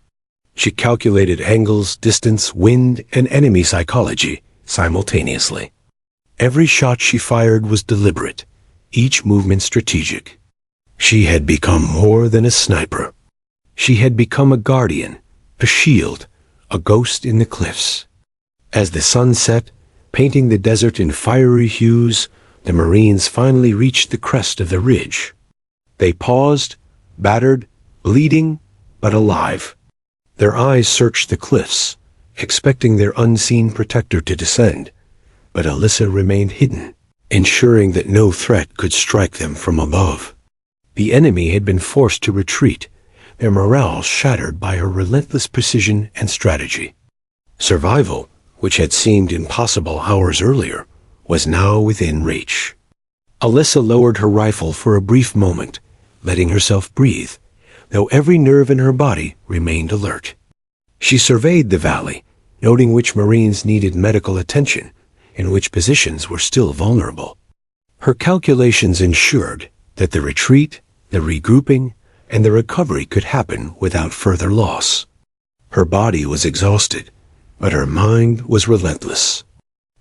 She calculated angles, distance, wind, and enemy psychology simultaneously. Every shot she fired was deliberate, each movement strategic. She had become more than a sniper. She had become a guardian, a shield, a ghost in the cliffs. As the sun set, painting the desert in fiery hues, the Marines finally reached the crest of the ridge. They paused, battered, bleeding, but alive. Their eyes searched the cliffs, expecting their unseen protector to descend, but Alyssa remained hidden, ensuring that no threat could strike them from above. The enemy had been forced to retreat, their morale shattered by her relentless precision and strategy. Survival, which had seemed impossible hours earlier, was now within reach. Alyssa lowered her rifle for a brief moment, letting herself breathe, though every nerve in her body remained alert. She surveyed the valley, noting which Marines needed medical attention and which positions were still vulnerable. Her calculations ensured that the retreat, the regrouping, and the recovery could happen without further loss. Her body was exhausted, but her mind was relentless.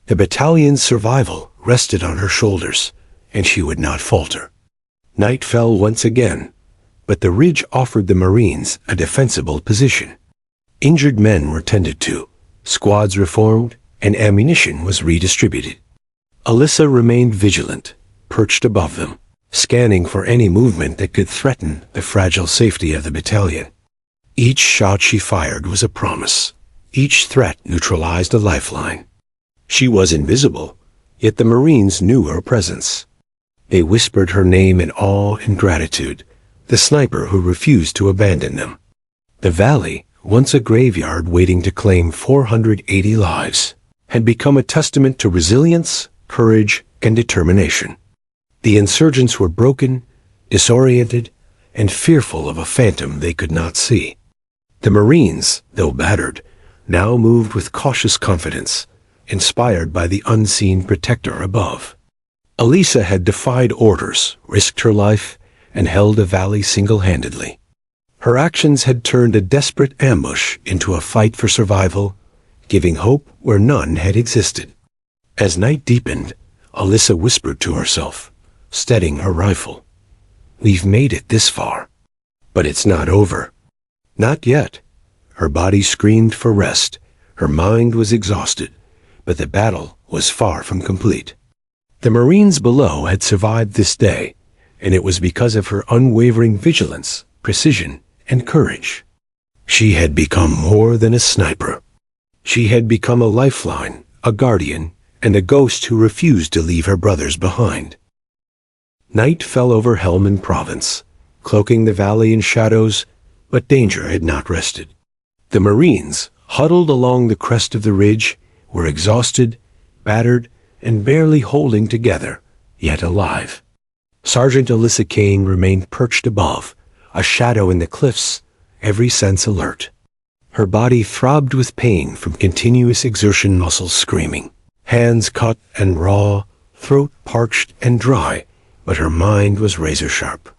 The battalion's survival rested on her shoulders, and she would not falter. Night fell once again, but the ridge offered the Marines a defensible position. Injured men were tended to, squads reformed, and ammunition was redistributed. Alyssa remained vigilant, perched above them, scanning for any movement that could threaten the fragile safety of the battalion. Each shot she fired was a promise. Each threat neutralized a lifeline. She was invisible, yet the Marines knew her presence. They whispered her name in awe and gratitude, the sniper who refused to abandon them. The valley, once a graveyard waiting to claim 480 lives, had become a testament to resilience, courage, and determination. The insurgents were broken, disoriented, and fearful of a phantom they could not see. The Marines, though battered, now moved with cautious confidence, inspired by the unseen protector above. Alyssa had defied orders, risked her life, and held the valley single-handedly. Her actions had turned a desperate ambush into a fight for survival, giving hope where none had existed. As night deepened, Alyssa whispered to herself, steadying her rifle. "We've made it this far. But it's not over." Not yet. Her body screamed for rest, her mind was exhausted, but the battle was far from complete. The Marines below had survived this day, and it was because of her unwavering vigilance, precision, and courage. She had become more than a sniper. She had become a lifeline, a guardian, and a ghost who refused to leave her brothers behind. Night fell over Helmand Province, cloaking the valley in shadows, but danger had not rested. The Marines, huddled along the crest of the ridge, were exhausted, battered, and barely holding together, yet alive. Sergeant Alyssa Kane remained perched above, a shadow in the cliffs, every sense alert. Her body throbbed with pain from continuous exertion, muscles screaming, hands cut and raw, throat parched and dry, but her mind was razor-sharp.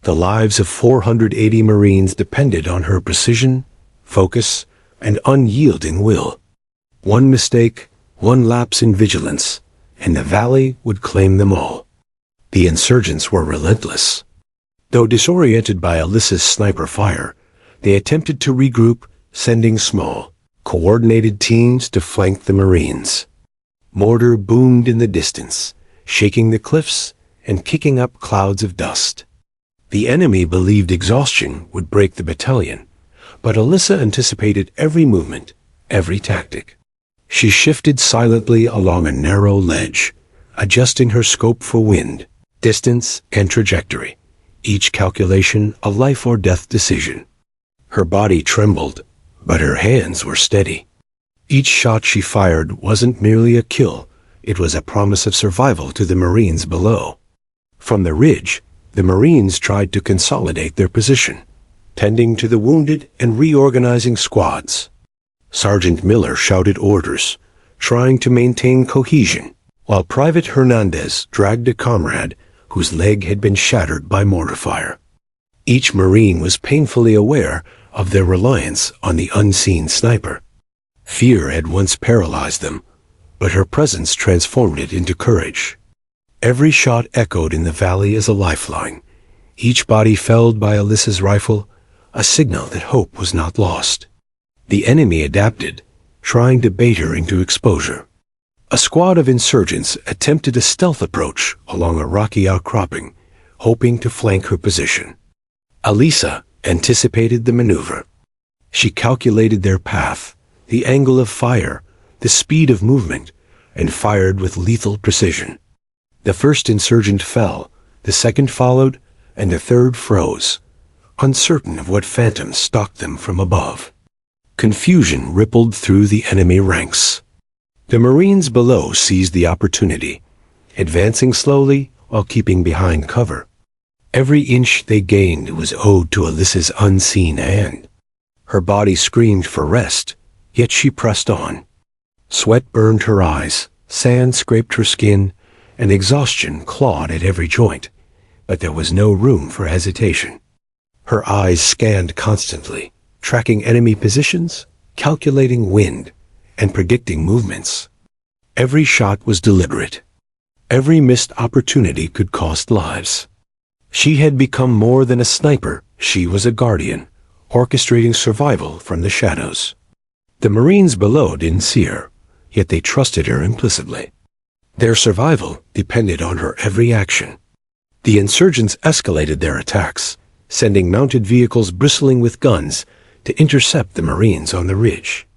The lives of 480 Marines depended on her precision, focus, and unyielding will. One mistake, one lapse in vigilance, and the valley would claim them all. The insurgents were relentless. Though disoriented by Alyssa's sniper fire, they attempted to regroup, sending small, coordinated teams to flank the Marines. Mortar boomed in the distance, shaking the cliffs and kicking up clouds of dust. The enemy believed exhaustion would break the battalion, but Alyssa anticipated every movement, every tactic. She shifted silently along a narrow ledge, adjusting her scope for wind, distance, and trajectory, each calculation a life or death decision. Her body trembled, but her hands were steady. Each shot she fired wasn't merely a kill, it was a promise of survival to the Marines below. From the ridge, the Marines tried to consolidate their position, tending to the wounded and reorganizing squads. Sergeant Miller shouted orders, trying to maintain cohesion, while Private Hernandez dragged a comrade whose leg had been shattered by mortar fire. Each Marine was painfully aware of their reliance on the unseen sniper. Fear had once paralyzed them, but her presence transformed it into courage. Every shot echoed in the valley as a lifeline, each body felled by Alyssa's rifle, a signal that hope was not lost. The enemy adapted, trying to bait her into exposure. A squad of insurgents attempted a stealth approach along a rocky outcropping, hoping to flank her position. Alyssa anticipated the maneuver. She calculated their path, the angle of fire, the speed of movement, and fired with lethal precision. The first insurgent fell, the second followed, and the third froze, uncertain of what phantom stalked them from above. Confusion rippled through the enemy ranks. The Marines below seized the opportunity, advancing slowly while keeping behind cover. Every inch they gained was owed to Alyssa's unseen hand. Her body screamed for rest, yet she pressed on. Sweat burned her eyes, sand scraped her skin, and exhaustion clawed at every joint, but there was no room for hesitation. Her eyes scanned constantly, tracking enemy positions, calculating wind, and predicting movements. Every shot was deliberate. Every missed opportunity could cost lives. She had become more than a sniper, she was a guardian, orchestrating survival from the shadows. The Marines below didn't see her, yet they trusted her implicitly. Their survival depended on her every action. The insurgents escalated their attacks, sending mounted vehicles bristling with guns to intercept the Marines on the ridge.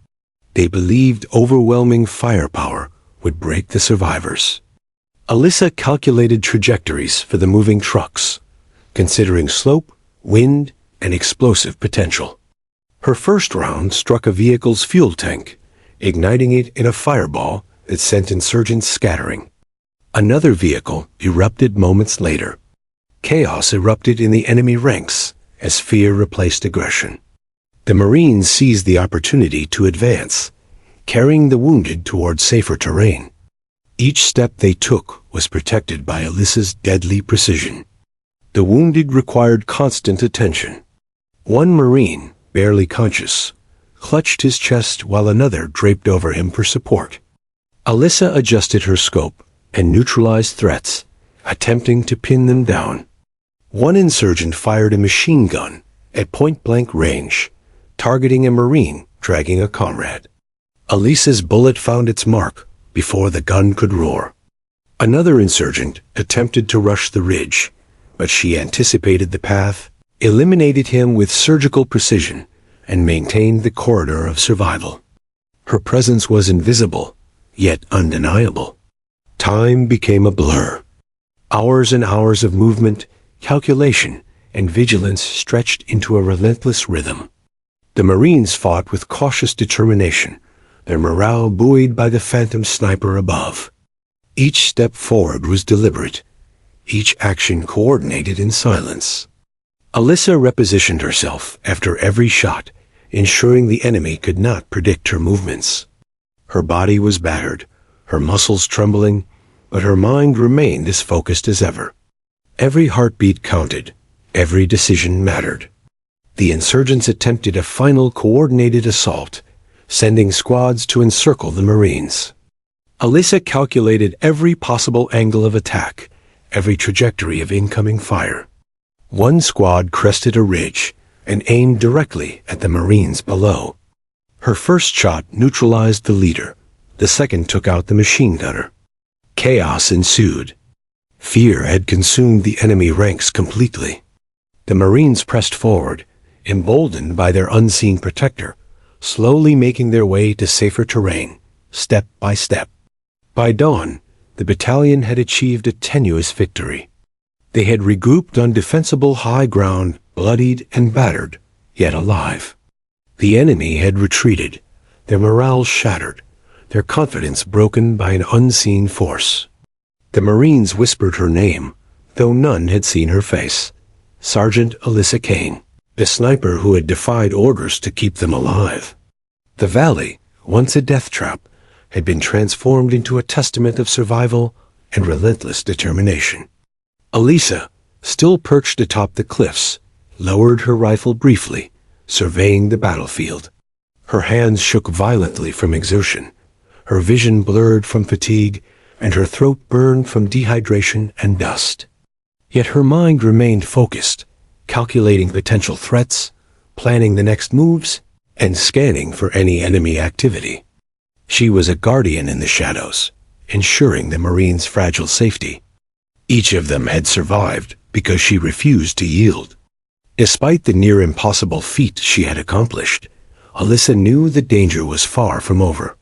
They believed overwhelming firepower would break the survivors. Alyssa calculated trajectories for the moving trucks, considering slope, wind, and explosive potential. Her first round struck a vehicle's fuel tank, igniting it in a fireball that sent insurgents scattering. Another vehicle erupted moments later. Chaos erupted in the enemy ranks as fear replaced aggression. The Marines seized the opportunity to advance, carrying the wounded toward safer terrain. Each step they took was protected by Alyssa's deadly precision. The wounded required constant attention. One Marine, barely conscious, clutched his chest while another draped over him for support. Alyssa adjusted her scope and neutralized threats, attempting to pin them down. One insurgent fired a machine gun at point-blank range, targeting a Marine dragging a comrade. Alyssa's bullet found its mark before the gun could roar. Another insurgent attempted to rush the ridge, but she anticipated the path, eliminated him with surgical precision, and maintained the corridor of survival. Her presence was invisible, yet undeniable. Time became a blur. Hours and hours of movement, calculation, and vigilance stretched into a relentless rhythm. The Marines fought with cautious determination, their morale buoyed by the phantom sniper above. Each step forward was deliberate, each action coordinated in silence. Alyssa repositioned herself after every shot, ensuring the enemy could not predict her movements. Her body was battered, her muscles trembling, but her mind remained as focused as ever. Every heartbeat counted, every decision mattered. The insurgents attempted a final coordinated assault, sending squads to encircle the Marines. Alyssa calculated every possible angle of attack, every trajectory of incoming fire. One squad crested a ridge and aimed directly at the Marines below. Her first shot neutralized the leader. The second took out the machine gunner. Chaos ensued. Fear had consumed the enemy ranks completely. The Marines pressed forward, emboldened by their unseen protector, slowly making their way to safer terrain, step by step. By dawn, the battalion had achieved a tenuous victory. They had regrouped on defensible high ground, bloodied and battered, yet alive. The enemy had retreated, their morale shattered, their confidence broken by an unseen force. The Marines whispered her name, though none had seen her face. Sergeant Alyssa Kane, the sniper who had defied orders to keep them alive. The valley, once a death trap, had been transformed into a testament of survival and relentless determination. Alyssa, still perched atop the cliffs, lowered her rifle briefly, surveying the battlefield. Her hands shook violently from exertion, her vision blurred from fatigue, and her throat burned from dehydration and dust. Yet her mind remained focused, calculating potential threats, planning the next moves, and scanning for any enemy activity. She was a guardian in the shadows, ensuring the Marines' fragile safety. Each of them had survived because she refused to yield. Despite the near-impossible feat she had accomplished, Alyssa knew the danger was far from over.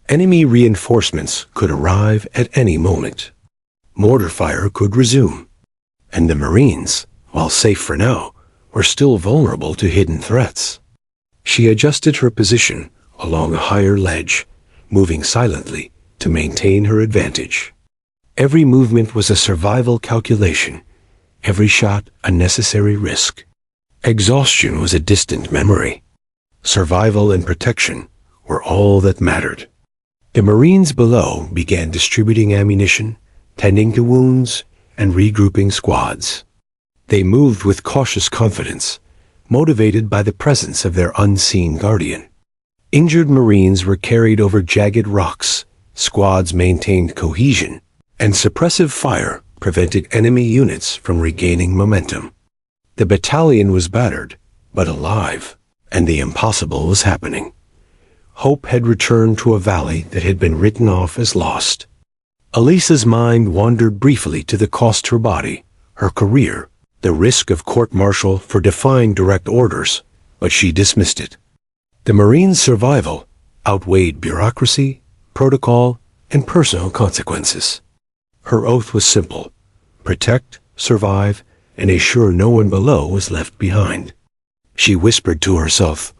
Enemy reinforcements could arrive at any moment. Mortar fire could resume. And the Marines, while safe for now, were still vulnerable to hidden threats. She adjusted her position along a higher ledge, moving silently to maintain her advantage. Every movement was a survival calculation, every shot a necessary risk. Exhaustion was a distant memory. Survival and protection were all that mattered. The Marines below began distributing ammunition, tending to wounds, and regrouping squads. They moved with cautious confidence, motivated by the presence of their unseen guardian. Injured Marines were carried over jagged rocks, squads maintained cohesion, and suppressive fire prevented enemy units from regaining momentum. The battalion was battered, but alive, and the impossible was happening. Hope had returned to a valley that had been written off as lost. Alyssa's mind wandered briefly to the cost her body, her career, the risk of court-martial for defying direct orders, but she dismissed it. The Marines' survival outweighed bureaucracy, protocol, and personal consequences. Her oath was simple: protect, survive, and ensure no one below was left behind. She whispered to herself,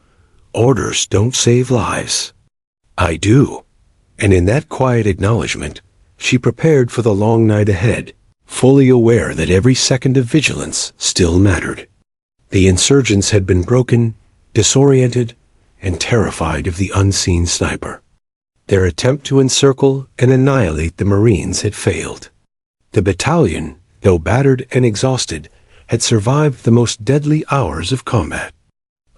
"Orders don't save lives. I do." And in that quiet acknowledgement, she prepared for the long night ahead, fully aware that every second of vigilance still mattered. The insurgents had been broken, disoriented, and terrified of the unseen sniper. Their attempt to encircle and annihilate the Marines had failed. The battalion, though battered and exhausted, had survived the most deadly hours of combat.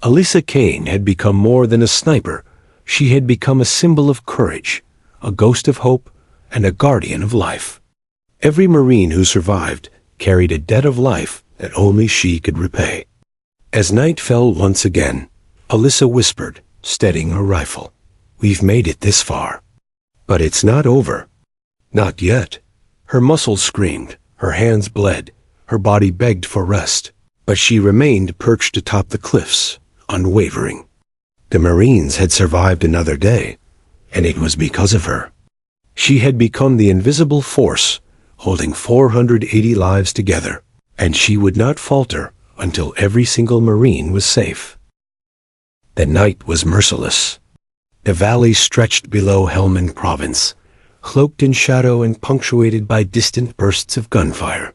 Alyssa Kane had become more than a sniper. She had become a symbol of courage, a ghost of hope, and a guardian of life. Every Marine who survived carried a debt of life that only she could repay. As night fell once again, Alyssa whispered, steadying her rifle, "We've made it this far. But it's not over." Not yet. Her muscles screamed, her hands bled, her body begged for rest, but she remained perched atop the cliffs, unwavering. The Marines had survived another day, and it was because of her. She had become the invisible force, holding 480 lives together, and she would not falter until every single Marine was safe. The night was merciless. The valley stretched below Helmand Province, cloaked in shadow and punctuated by distant bursts of gunfire.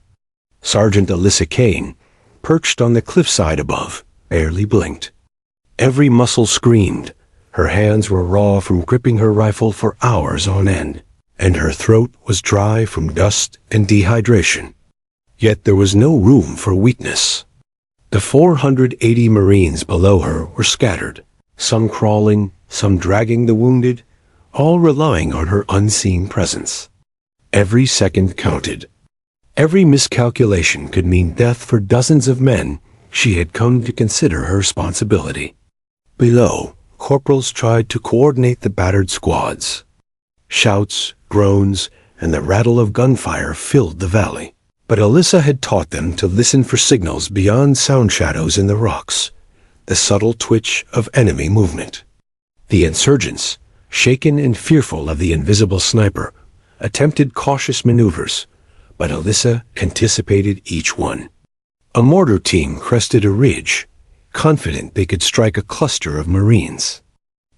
Sergeant Alyssa Kane, perched on the cliffside above, barely blinked. Every muscle screamed. Her hands were raw from gripping her rifle for hours on end, and her throat was dry from dust and dehydration. Yet there was no room for weakness. The 480 Marines below her were scattered, some crawling, some dragging the wounded, all relying on her unseen presence. Every second counted. Every miscalculation could mean death for dozens of men she had come to consider her responsibility. Below, corporals tried to coordinate the battered squads. Shouts, groans, and the rattle of gunfire filled the valley. But Alyssa had taught them to listen for signals beyond sound shadows in the rocks, the subtle twitch of enemy movement. The insurgents, shaken and fearful of the invisible sniper, attempted cautious maneuvers, but Alyssa anticipated each one. A mortar team crested a ridge, confident they could strike a cluster of Marines.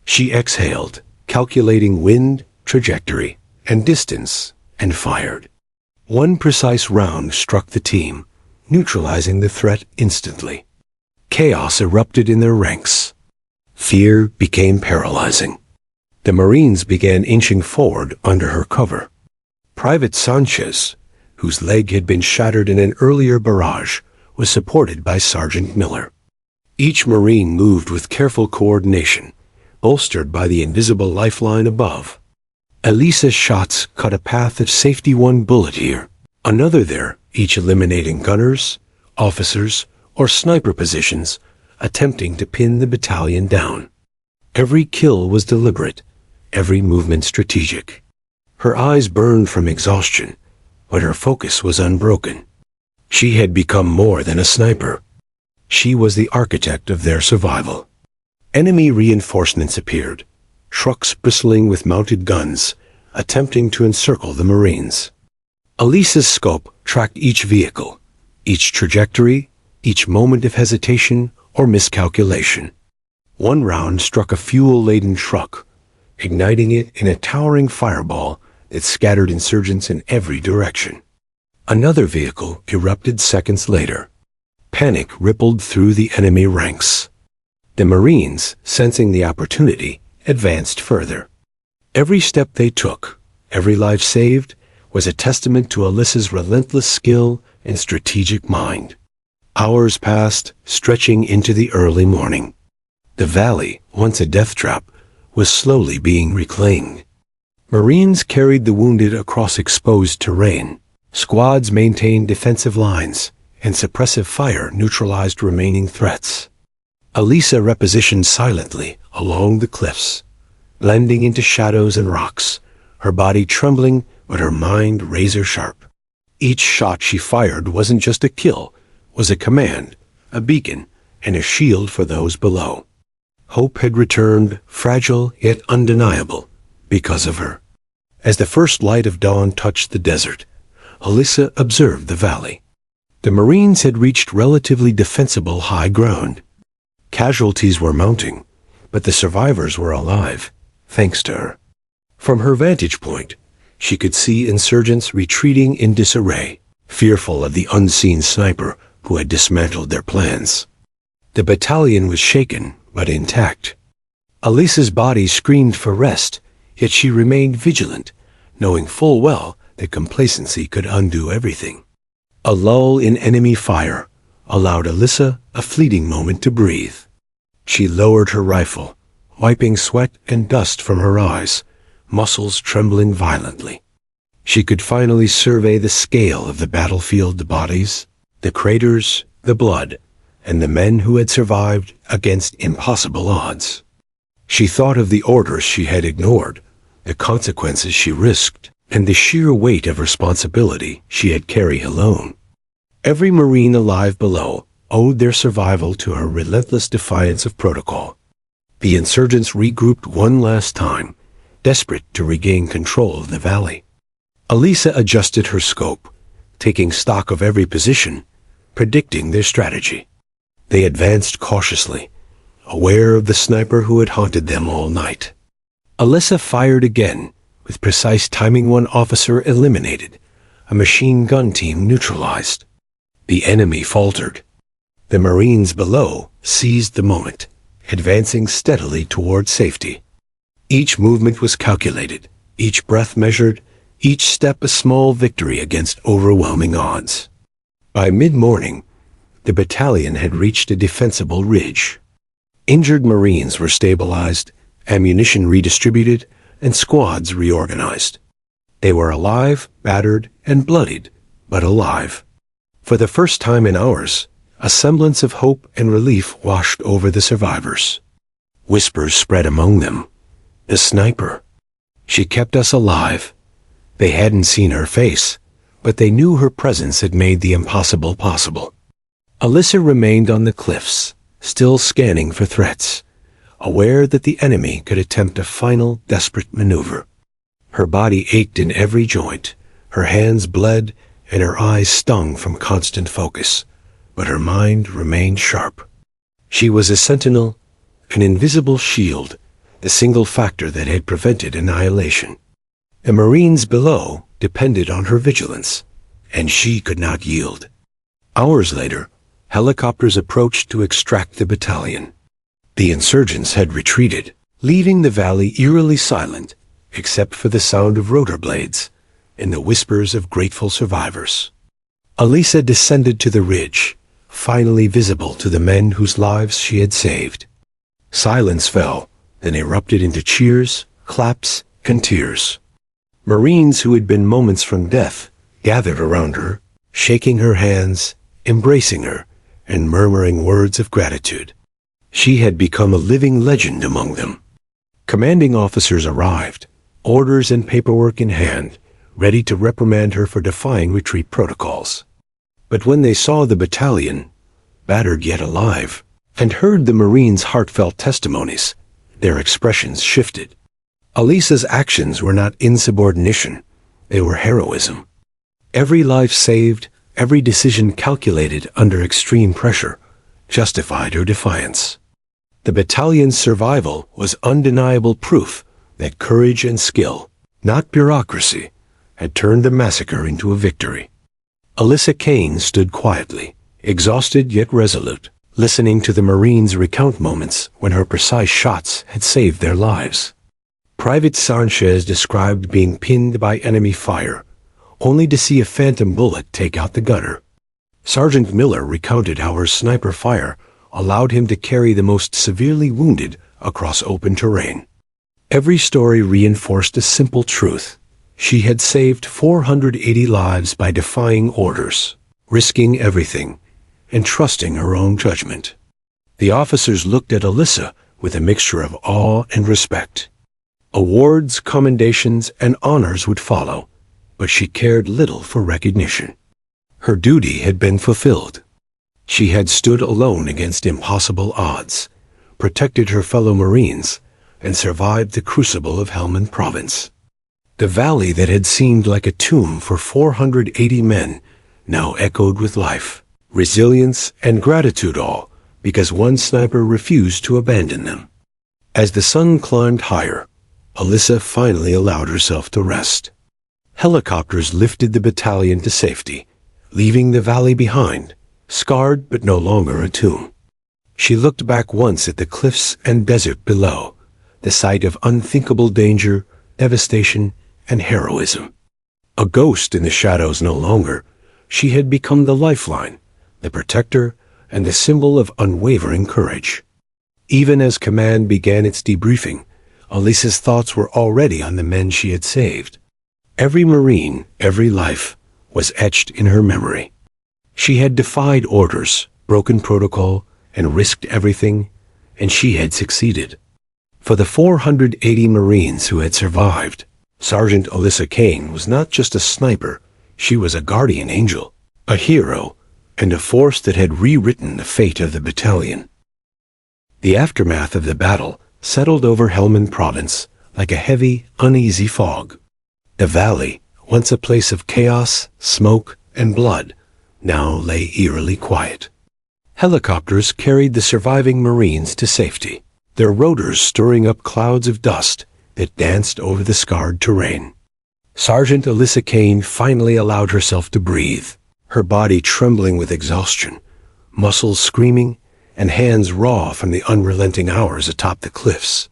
She exhaled, calculating wind, trajectory, and distance, and fired. One precise round struck the team, neutralizing the threat instantly. Chaos erupted in their ranks. Fear became paralyzing. The Marines began inching forward under her cover. Private Sanchez, whose leg had been shattered in an earlier barrage, was supported by Sergeant Miller. Each Marine moved with careful coordination, bolstered by the invisible lifeline above. Elisa's shots cut a path of safety, one bullet here, another there, each eliminating gunners, officers, or sniper positions, attempting to pin the battalion down. Every kill was deliberate, every movement strategic. Her eyes burned from exhaustion, but her focus was unbroken. She had become more than a sniper. She was the architect of their survival. Enemy reinforcements appeared, trucks bristling with mounted guns, attempting to encircle the Marines. Elisa's scope tracked each vehicle, each trajectory, each moment of hesitation or miscalculation. One round struck a fuel-laden truck, igniting it in a towering fireball that scattered insurgents in every direction. Another vehicle erupted seconds later. Panic rippled through the enemy ranks. The Marines, sensing the opportunity, advanced further. Every step they took, every life saved, was a testament to Alyssa's relentless skill and strategic mind. Hours passed, stretching into the early morning. The valley, once a death trap, was slowly being reclaimed. Marines carried the wounded across exposed terrain. Squads maintained defensive lines, and suppressive fire neutralized remaining threats. Alyssa repositioned silently along the cliffs, blending into shadows and rocks, her body trembling but her mind razor-sharp. Each shot she fired wasn't just a kill, was a command, a beacon, and a shield for those below. Hope had returned, fragile yet undeniable, because of her. As the first light of dawn touched the desert, Alyssa observed the valley. The Marines had reached relatively defensible high ground. Casualties were mounting, but the survivors were alive, thanks to her. From her vantage point, she could see insurgents retreating in disarray, fearful of the unseen sniper who had dismantled their plans. The battalion was shaken, but intact. Alyssa's body screamed for rest, yet she remained vigilant, knowing full well that complacency could undo everything. A lull in enemy fire allowed Alyssa a fleeting moment to breathe. She lowered her rifle, wiping sweat and dust from her eyes, muscles trembling violently. She could finally survey the scale of the battlefield, the bodies, the craters, the blood, and the men who had survived against impossible odds. She thought of the orders she had ignored, the consequences she risked, and the sheer weight of responsibility she had carried alone. Every Marine alive below owed their survival to her relentless defiance of protocol. The insurgents regrouped one last time, desperate to regain control of the valley. Elisa adjusted her scope, taking stock of every position, predicting their strategy. They advanced cautiously, aware of the sniper who had haunted them all night. Elisa fired again, with precise timing. One officer eliminated, a machine gun team neutralized. The enemy faltered. The Marines below seized the moment, advancing steadily toward safety. Each movement was calculated, each breath measured, each step a small victory against overwhelming odds. By mid-morning, the battalion had reached a defensible ridge. Injured Marines were stabilized, ammunition redistributed, and squads reorganized. They were alive, battered, and bloodied, but alive. For the first time in hours, a semblance of hope and relief washed over the survivors. Whispers spread among them. The sniper. She kept us alive. They hadn't seen her face, but they knew her presence had made the impossible possible. Elisa remained on the cliffs, still scanning for threats, aware that the enemy could attempt a final, desperate maneuver. Her body ached in every joint, her hands bled, and her eyes stung from constant focus, but her mind remained sharp. She was a sentinel, an invisible shield, the single factor that had prevented annihilation. The Marines below depended on her vigilance, and she could not yield. Hours later, helicopters approached to extract the battalion. The insurgents had retreated, leaving the valley eerily silent, except for the sound of rotor blades and the whispers of grateful survivors. Elisa descended to the ridge, finally visible to the men whose lives she had saved. Silence fell, then erupted into cheers, claps, and tears. Marines who had been moments from death gathered around her, shaking her hands, embracing her, and murmuring words of gratitude. She had become a living legend among them. Commanding officers arrived, orders and paperwork in hand, ready to reprimand her for defying retreat protocols. But when they saw the battalion, battered yet alive, and heard the Marines' heartfelt testimonies, their expressions shifted. Elisa's actions were not insubordination, they were heroism. Every life saved, every decision calculated under extreme pressure, justified her defiance. The battalion's survival was undeniable proof that courage and skill, not bureaucracy, had turned the massacre into a victory. Elisa Kane stood quietly, exhausted yet resolute, listening to the Marines recount moments when her precise shots had saved their lives. Private Sanchez described being pinned by enemy fire, only to see a phantom bullet take out the gunner. Sergeant Miller recounted how her sniper fire allowed him to carry the most severely wounded across open terrain. Every story reinforced a simple truth. She had saved 480 lives by defying orders, risking everything, and trusting her own judgment. The officers looked at Elisa with a mixture of awe and respect. Awards, commendations, and honors would follow, but she cared little for recognition. Her duty had been fulfilled. She had stood alone against impossible odds, protected her fellow Marines, and survived the crucible of Helmand Province. The valley that had seemed like a tomb for 480 men now echoed with life, resilience, and gratitude, all because one sniper refused to abandon them. As the sun climbed higher, Elisa finally allowed herself to rest. Helicopters lifted the battalion to safety, leaving the valley behind, scarred but no longer a tomb. She looked back once at the cliffs and desert below, the site of unthinkable danger, devastation, and heroism. A ghost in the shadows no longer, she had become the lifeline, the protector, and the symbol of unwavering courage. Even as command began its debriefing, Elisa's thoughts were already on the men she had saved. Every Marine, every life, was etched in her memory. She had defied orders, broken protocol, and risked everything, and she had succeeded. For the 480 Marines who had survived, Sergeant Elisa Kane was not just a sniper, she was a guardian angel, a hero, and a force that had rewritten the fate of the battalion. The aftermath of the battle settled over Helmand Province, like a heavy, uneasy fog. The valley, once a place of chaos, smoke, and blood, now lay eerily quiet. Helicopters carried the surviving Marines to safety, their rotors stirring up clouds of dust that danced over the scarred terrain. Sergeant Alyssa Kane finally allowed herself to breathe, her body trembling with exhaustion, muscles screaming, and hands raw from the unrelenting hours atop the cliffs.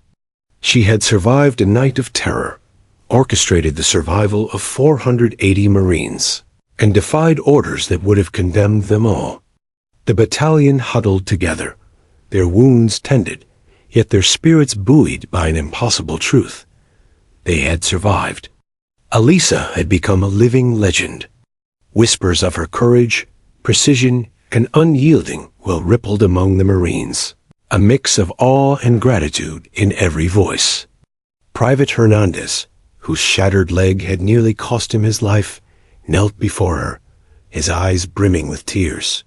She had survived a night of terror, orchestrated the survival of 480 Marines, and defied orders that would have condemned them all. The battalion huddled together, their wounds tended, yet their spirits buoyed by an impossible truth. They had survived. Alyssa had become a living legend. Whispers of her courage, precision, and unyielding will rippled among the Marines, a mix of awe and gratitude in every voice. Private Hernandez, whose shattered leg had nearly cost him his life, knelt before her, his eyes brimming with tears.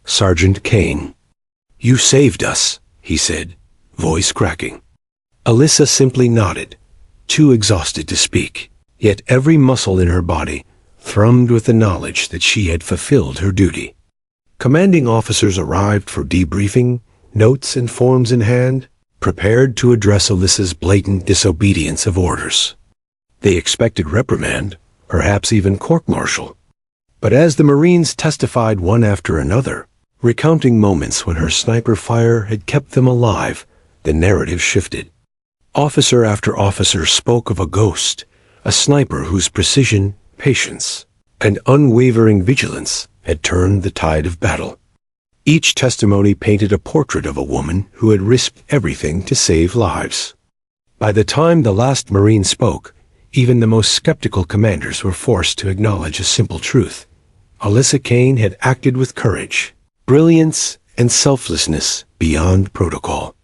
"Sergeant Kane, you saved us," he said, voice cracking. Alyssa simply nodded, too exhausted to speak, yet every muscle in her body thrummed with the knowledge that she had fulfilled her duty. Commanding officers arrived for debriefing, notes and forms in hand, prepared to address Alyssa's blatant disobedience of orders. They expected reprimand, perhaps even court-martial. But as the Marines testified one after another, recounting moments when her sniper fire had kept them alive, the narrative shifted. Officer after officer spoke of a ghost, a sniper whose precision, patience, and unwavering vigilance had turned the tide of battle. Each testimony painted a portrait of a woman who had risked everything to save lives. By the time the last Marine spoke, even the most skeptical commanders were forced to acknowledge a simple truth. Alyssa Kane had acted with courage, brilliance, and selflessness beyond protocol.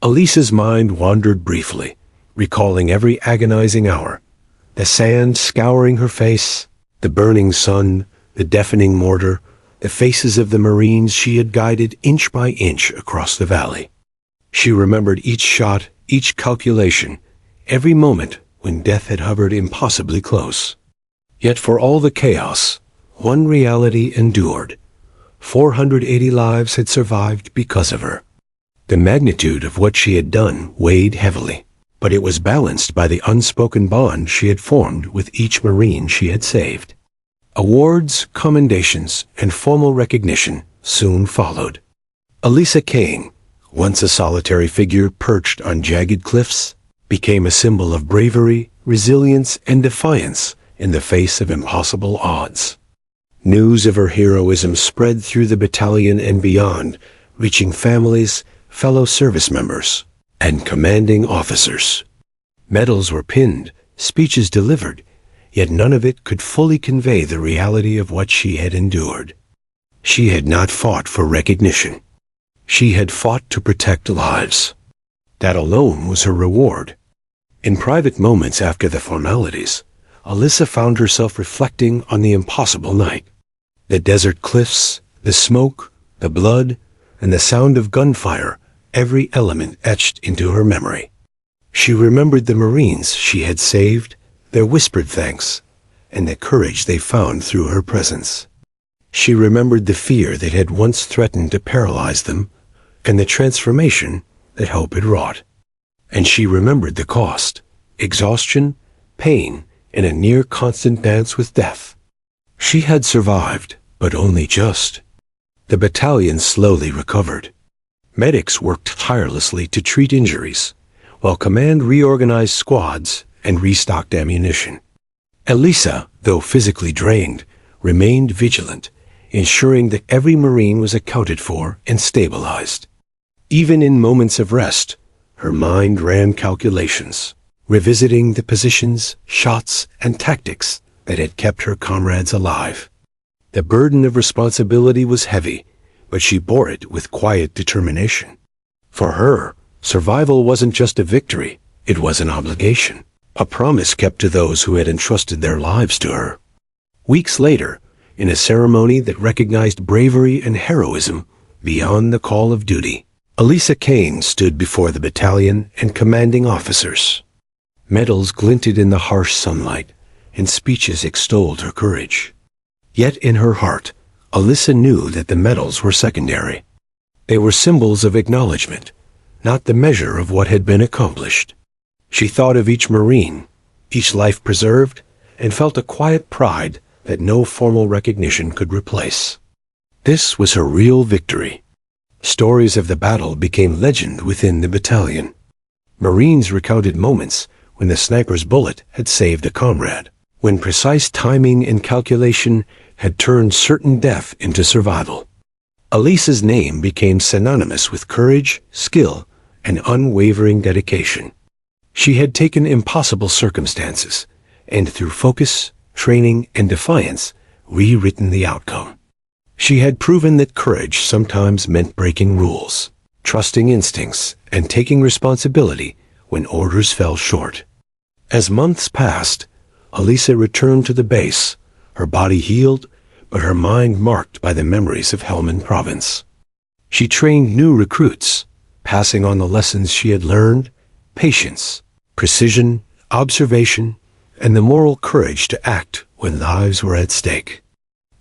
Alyssa's mind wandered briefly, recalling every agonizing hour, the sand scouring her face, the burning sun, the deafening mortar, the faces of the Marines she had guided inch by inch across the valley. She remembered each shot, each calculation, every moment when death had hovered impossibly close. Yet for all the chaos, one reality endured. 480 lives had survived because of her. The magnitude of what she had done weighed heavily, but it was balanced by the unspoken bond she had formed with each Marine she had saved. Awards, commendations, and formal recognition soon followed. Alyssa Kane, once a solitary figure perched on jagged cliffs, became a symbol of bravery, resilience, and defiance in the face of impossible odds. News of her heroism spread through the battalion and beyond, reaching families, fellow service members, and commanding officers. Medals were pinned, speeches delivered, yet none of it could fully convey the reality of what she had endured. She had not fought for recognition. She had fought to protect lives. That alone was her reward. In private moments after the formalities, Alyssa found herself reflecting on the impossible night. The desert cliffs, the smoke, the blood, and the sound of gunfire, every element etched into her memory. She remembered the Marines she had saved, their whispered thanks, and the courage they found through her presence. She remembered the fear that had once threatened to paralyze them, and the transformation that hope had wrought. And she remembered the cost, exhaustion, pain, and a near-constant dance with death. She had survived, but only just. The battalion slowly recovered. Medics worked tirelessly to treat injuries, while command reorganized squads and restocked ammunition. Alyssa, though physically drained, remained vigilant, ensuring that every Marine was accounted for and stabilized. Even in moments of rest, her mind ran calculations, revisiting the positions, shots, and tactics that had kept her comrades alive. The burden of responsibility was heavy, but she bore it with quiet determination. For her, survival wasn't just a victory, it was an obligation, a promise kept to those who had entrusted their lives to her. Weeks later, in a ceremony that recognized bravery and heroism beyond the call of duty, Alyssa Kane stood before the battalion and commanding officers. Medals glinted in the harsh sunlight, and speeches extolled her courage. Yet in her heart, Alyssa knew that the medals were secondary. They were symbols of acknowledgement, not the measure of what had been accomplished. She thought of each Marine, each life preserved, and felt a quiet pride that no formal recognition could replace. This was her real victory. Stories of the battle became legend within the battalion. Marines recounted moments when the sniper's bullet had saved a comrade, when precise timing and calculation had turned certain death into survival. Alyssa's name became synonymous with courage, skill, and unwavering dedication. She had taken impossible circumstances, and through focus, training, and defiance, rewritten the outcome. She had proven that courage sometimes meant breaking rules, trusting instincts, and taking responsibility when orders fell short. As months passed, Alyssa returned to the base, her body healed, but her mind marked by the memories of Helmand Province. She trained new recruits, passing on the lessons she had learned: patience, precision, observation, and the moral courage to act when lives were at stake.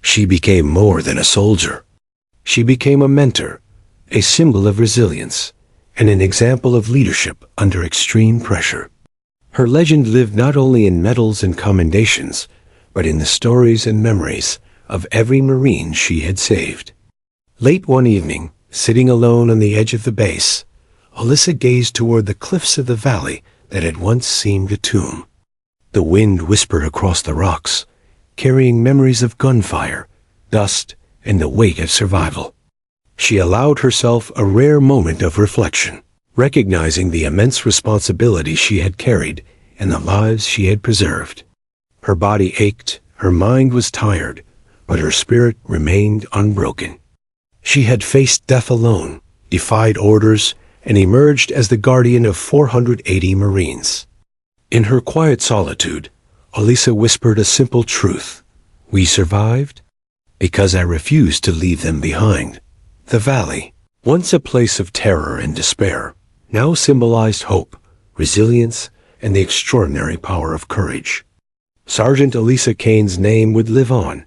She became more than a soldier. She became a mentor, a symbol of resilience, and an example of leadership under extreme pressure. Her legend lived not only in medals and commendations, but in the stories and memories of every Marine she had saved. Late one evening, sitting alone on the edge of the base, Alyssa gazed toward the cliffs of the valley that had once seemed a tomb. The wind whispered across the rocks, carrying memories of gunfire, dust, and the weight of survival. She allowed herself a rare moment of reflection, recognizing the immense responsibility she had carried and the lives she had preserved. Her body ached, her mind was tired, but her spirit remained unbroken. She had faced death alone, defied orders, and emerged as the guardian of 480 Marines. In her quiet solitude, Alyssa whispered a simple truth: "We survived because I refused to leave them behind." The valley, once a place of terror and despair, now symbolized hope, resilience, and the extraordinary power of courage. Sergeant Alyssa Kane's name would live on,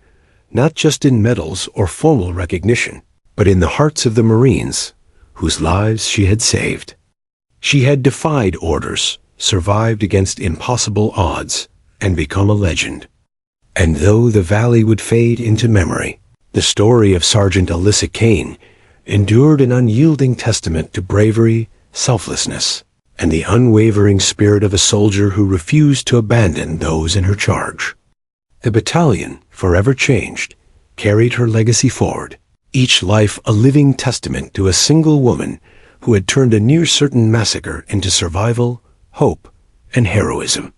not just in medals or formal recognition, but in the hearts of the Marines, whose lives she had saved. She had defied orders, survived against impossible odds, and become a legend. And though the valley would fade into memory, the story of Sergeant Alyssa Kane endured, an unyielding testament to bravery, selflessness, and the unwavering spirit of a soldier who refused to abandon those in her charge. The battalion, forever changed, carried her legacy forward, each life a living testament to a single woman who had turned a near-certain massacre into survival, hope, and heroism.